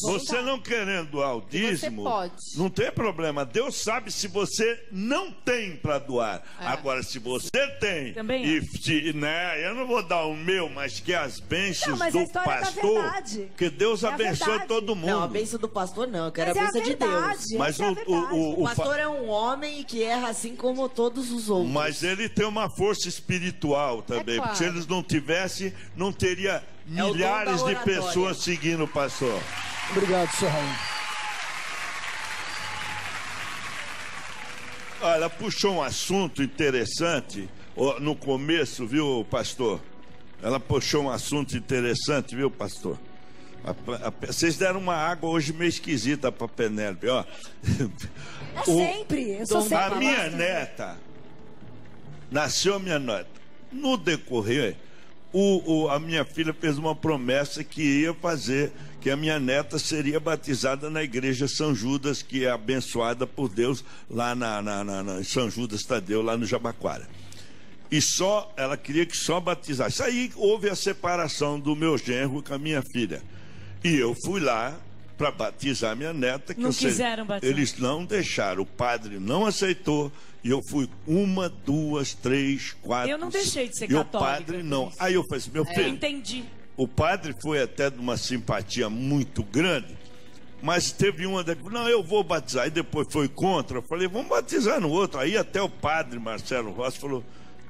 você não querendo doar o dízimo, não tem problema. Deus sabe se você não tem para doar. Agora, se você tem, né, eu não vou dar o meu, mas que as bênçãos do pastor, que Deus abençoe todo mundo. Não, a bênção do pastor não, eu quero a bênção de Deus. Mas o pastor é um homem que erra assim como todos os outros. Mas ele tem uma força espiritual também. Porque se eles não tivessem, não teria milhares de pessoas seguindo o pastor. Obrigado, senhor Raul. Olha, ela puxou um assunto interessante no começo, viu, pastor? Ela puxou um assunto interessante, viu, pastor? Vocês deram uma água hoje meio esquisita para Penélope, ó. Sempre, eu sou sempre. A minha neta, nasceu a minha neta. No decorrer, a minha filha fez uma promessa que ia fazer, que a minha neta seria batizada na igreja São Judas, que é abençoada por Deus lá em São Judas Tadeu, lá no Jabaquara. E ela queria que só batizasse. Aí houve a separação do meu genro com a minha filha. E eu fui lá para batizar minha neta. Que não quiseram batizar. Eles não deixaram, o padre não aceitou. E eu fui 1, 2, 3, 4. Eu não deixei de ser católico. E o padre não. Aí eu falei assim, meu filho. Eu entendi. O padre foi até de uma simpatia muito grande. Mas teve uma daqui, não, eu vou batizar. Aí depois foi contra. Eu falei, vamos batizar no outro. Aí até o padre Marcelo Rossi falou,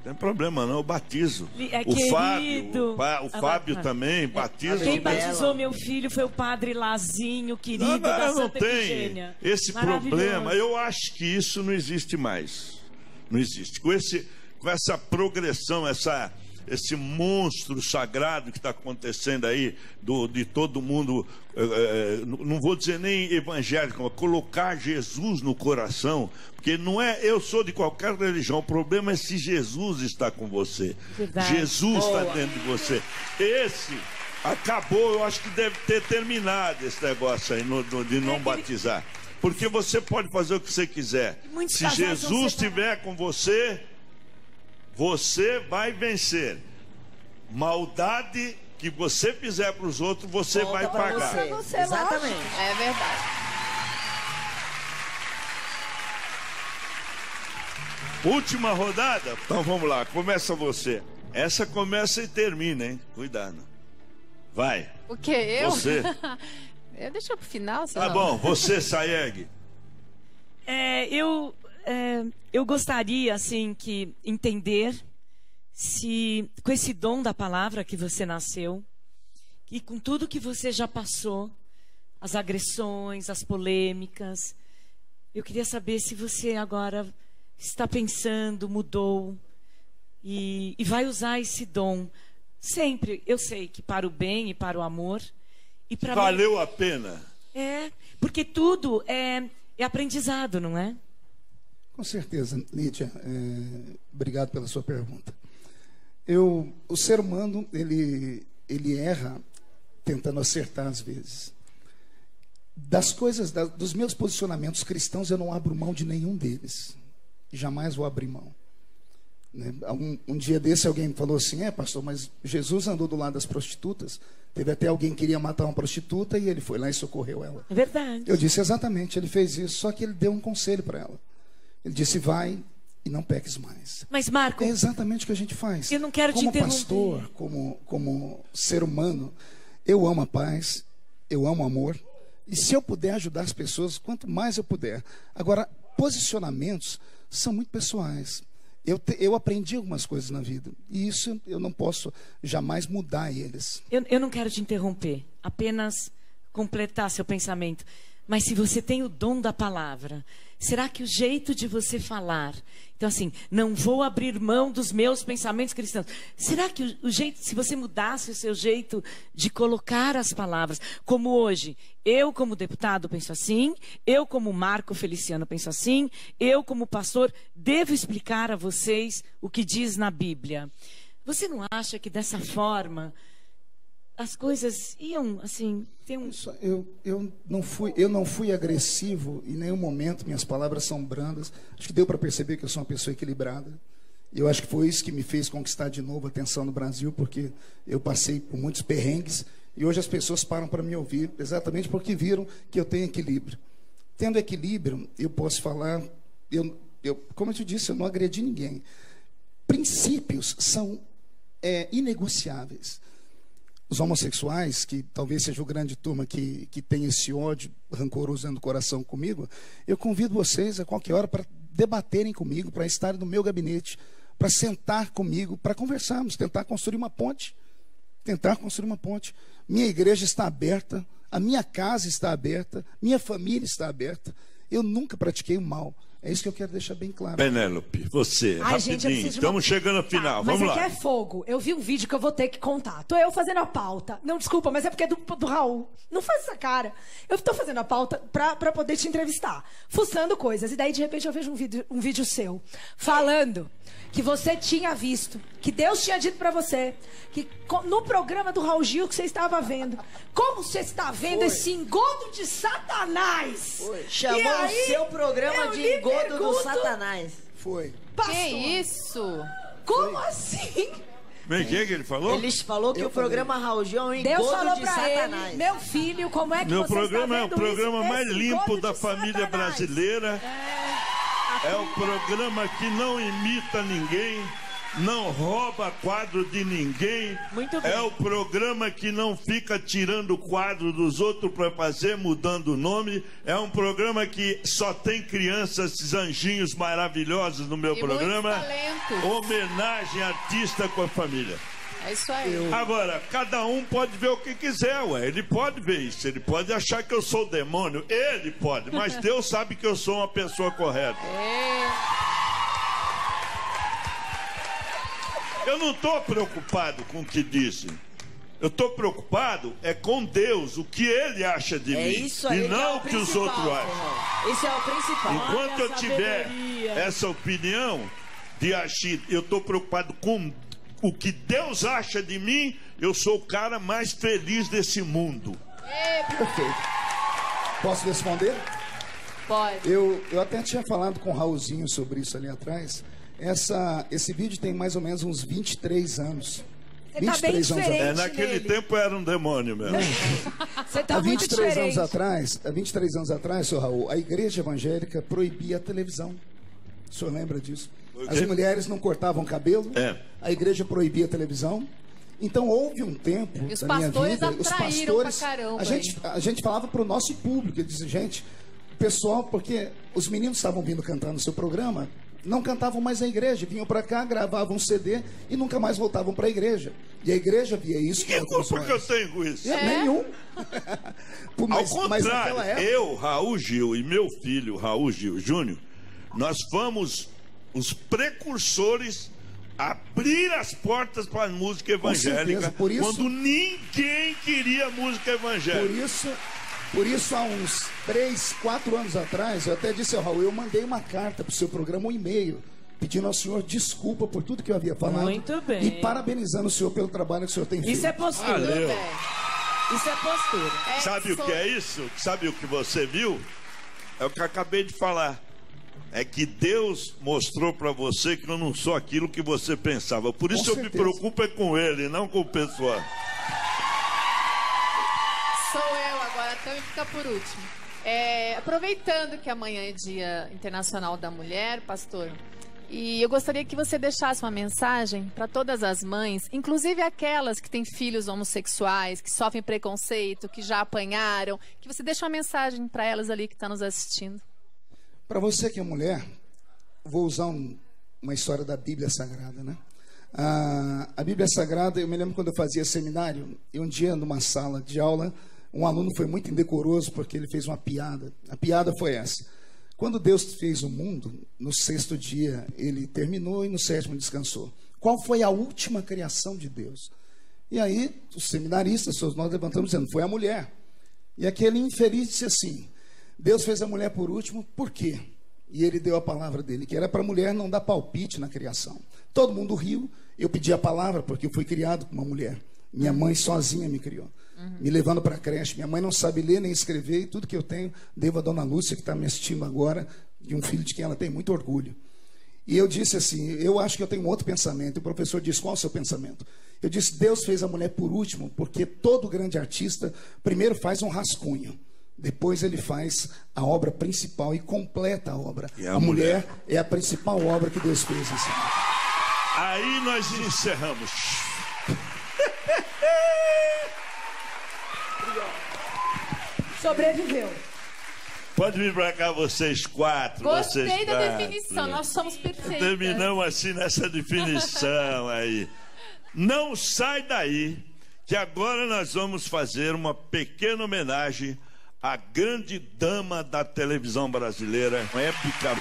não tem problema não, eu batizo. O Fábio também batiza. Quem batizou meu filho foi o padre Lazinho, querido da Santa Efigênia. Esse problema, eu acho que isso não existe mais. Não existe. Com essa progressão, esse monstro sagrado que está acontecendo aí, de todo mundo, não vou dizer nem evangélico, mas colocar Jesus no coração, porque não é, eu sou de qualquer religião, o problema é se Jesus está com você. Verdade. Jesus está dentro de você. Esse acabou, eu acho que deve ter terminado esse negócio aí, de não batizar. Porque você pode fazer o que você quiser. Se Jesus estiver com você, você vai vencer. Maldade que você fizer para os outros, você vai pagar. Você, exatamente. É verdade. Última rodada? Então vamos lá, começa você. Essa começa e termina, hein? Cuidado. Vai. O quê? Eu? Você. Eu deixo pro final, Tá bom, você, Sayeg. Eu gostaria, assim, que entender se com esse dom da palavra que você nasceu e com tudo que você já passou, as agressões, as polêmicas, eu queria saber se você agora está pensando, mudou e vai usar esse dom sempre, eu sei que para o bem e para o amor e para valeu a pena. Porque tudo é aprendizado, não é? Com certeza, Lídia. Obrigado pela sua pergunta. O ser humano, ele erra tentando acertar às vezes. Das coisas, dos meus posicionamentos cristãos, eu não abro mão de nenhum deles. Jamais vou abrir mão. Né? Um dia desse alguém falou assim, pastor, mas Jesus andou do lado das prostitutas. Teve até alguém que queria matar uma prostituta e ele foi lá e socorreu ela. É verdade. Eu disse, exatamente, ele fez isso, só que ele deu um conselho para ela. Ele disse, vai e não peques mais. Mas, Marco... É exatamente o que a gente faz. Eu não quero te interromper. Como pastor, como ser humano, eu amo a paz, eu amo o amor. E se eu puder ajudar as pessoas, quanto mais eu puder. Agora, posicionamentos são muito pessoais. Eu aprendi algumas coisas na vida. E isso eu não posso jamais mudar eles. Eu não quero te interromper. Apenas completar seu pensamento. Mas se você tem o dom da palavra, será que o jeito de você falar... Então, assim, não vou abrir mão dos meus pensamentos cristãos. Será que o jeito, se você mudasse o seu jeito de colocar as palavras, como hoje, eu como deputado penso assim, eu como Marco Feliciano penso assim, eu como pastor devo explicar a vocês o que diz na Bíblia. Você não acha que dessa forma as coisas iam, assim, Eu não fui agressivo em nenhum momento, minhas palavras são brandas. Acho que deu para perceber que eu sou uma pessoa equilibrada. Eu acho que foi isso que me fez conquistar de novo a atenção no Brasil, porque eu passei por muitos perrengues e hoje as pessoas param para me ouvir, exatamente porque viram que eu tenho equilíbrio. Tendo equilíbrio, eu posso falar, como eu te disse, eu não agredi ninguém. Princípios são inegociáveis. Os homossexuais, que talvez seja o grande turma que tem esse ódio rancoroso dentro do coração comigo, eu convido vocês a qualquer hora para debaterem comigo, para estarem no meu gabinete, para sentar comigo, para conversarmos, tentar construir uma ponte. Minha igreja está aberta, a minha casa está aberta, minha família está aberta. Eu nunca pratiquei o mal. É isso que eu quero deixar bem claro. Penélope, você, Ai, rapidinho, gente, estamos chegando ao final, mas vamos lá. Mas é que é fogo. Eu vi um vídeo que eu vou ter que contar. Tô eu fazendo a pauta. Não, desculpa, mas é porque é do Raul. Não faz essa cara. Eu tô fazendo a pauta pra poder te entrevistar. Fuçando coisas. E daí, de repente, eu vejo um vídeo seu falando que você tinha visto, que Deus tinha dito pra você, que no programa do Raul Gil que você estava vendo, como você está vendo esse engodo de Satanás? Chamou o seu programa de engodo do Satanás. Foi. Pastor, Que isso? como assim? Bem, o que ele falou? Ele falou que o programa Raul Gil é um Deus engodo falou de pra Satanás. ele, meu filho, como é que Meu você programa está é o vendo programa isso? mais Esse limpo engodo da de família Satanás. brasileira. É o programa que não imita ninguém, não rouba quadro de ninguém. Muito bem. É o programa que não fica tirando quadro dos outros para fazer, mudando o nome. É um programa que só tem crianças, anjinhos maravilhosos no meu E programa. muitos talentos. Homenagem artista com a família. É isso aí. Agora, cada um pode ver o que quiser, ué. Ele pode ver isso, ele pode achar que eu sou o demônio. Ele pode, mas Deus sabe que eu sou uma pessoa correta. Eu não estou preocupado com o que dizem. Eu estou preocupado com Deus, o que Ele acha de mim. Isso aí e não é o que os outros acham. Isso é o principal. Enquanto Olha eu a tiver sabedoria. essa opinião de agir, eu estou preocupado com o que Deus acha de mim, eu sou o cara mais feliz desse mundo. Perfeito. Posso responder? Pode. Eu até tinha falado com o Raulzinho sobre isso ali atrás. Esse vídeo tem mais ou menos uns 23 anos. Você tá bem diferente Naquele nele. tempo era um demônio mesmo. Você tá Há muito 23 anos diferente. atrás, senhor Raul, a igreja evangélica proibia a televisão. O senhor lembra disso? As quê? mulheres não cortavam cabelo, É. a igreja proibia a televisão. Então houve um tempo E os da minha pastores vida, atraíram pra caramba, a gente falava para o nosso público, eu disse, gente, pessoal, porque os meninos estavam vindo cantar no seu programa, não cantavam mais na igreja, vinham para cá, gravavam um CD e nunca mais voltavam para a igreja. E a igreja via isso. Que culpa que eu tenho com isso? Nenhum. Pô, Ao mas naquela contrário, época, eu, Raul Gil e meu filho, Raul Gil Júnior, nós fomos os precursores a abrir as portas para a música evangélica certeza, por isso- quando ninguém queria música evangélica. Por isso, há uns 3, 4 anos atrás, eu até disse ao Raul, eu mandei uma carta para o seu programa, um e-mail, pedindo ao senhor desculpa por tudo que eu havia falado. Muito bem. E parabenizando o senhor pelo trabalho que o senhor tem feito. Isso é postura. Valeu. Isso é postura. Sabe o que é isso? Sabe o que você viu? É o que eu acabei de falar. É que Deus mostrou para você que eu não sou aquilo que você pensava. Por isso Com eu me certeza. preocupo com ele, não com o pessoal. Sou eu agora, então fica por último. Aproveitando que amanhã é Dia Internacional da Mulher, pastor, e eu gostaria que você deixasse uma mensagem para todas as mães, inclusive aquelas que têm filhos homossexuais, que sofrem preconceito, que já apanharam, que você deixe uma mensagem para elas ali que estão nos assistindo. Para você que é mulher, vou usar uma história da Bíblia Sagrada, né? A Bíblia Sagrada, eu me lembro quando eu fazia seminário, e um dia numa sala de aula, um aluno foi muito indecoroso porque ele fez uma piada. A piada foi essa: quando Deus fez o mundo, no 6º dia ele terminou e no 7º descansou. Qual foi a última criação de Deus? E aí os seminaristas, nós levantamos dizendo, foi a mulher. E aquele infeliz disse assim: Deus fez a mulher por último, por quê? E ele deu a palavra dele, que era para a mulher não dar palpite na criação. Todo mundo riu, eu pedi a palavra porque eu fui criado com uma mulher. Minha mãe sozinha me criou. Me levando para a creche. Minha mãe não sabe ler nem escrever, e tudo que eu tenho devo a dona Lúcia, que está me assistindo agora, de um filho de quem ela tem muito orgulho. E eu disse assim, eu acho que eu tenho um outro pensamento. E o professor disse, qual é o seu pensamento? Eu disse, Deus fez a mulher por último, porque todo grande artista primeiro faz um rascunho. Depois ele faz a obra principal e completa a obra. A mulher é a principal obra que Deus fez. Assim. Aí nós encerramos. Sobreviveu. Pode vir para cá vocês quatro. Gostei da definição, nós somos perfeitos. Terminamos assim nessa definição aí. Não sai daí, que agora nós vamos fazer uma pequena homenagem à grande dama da televisão brasileira, uma épica.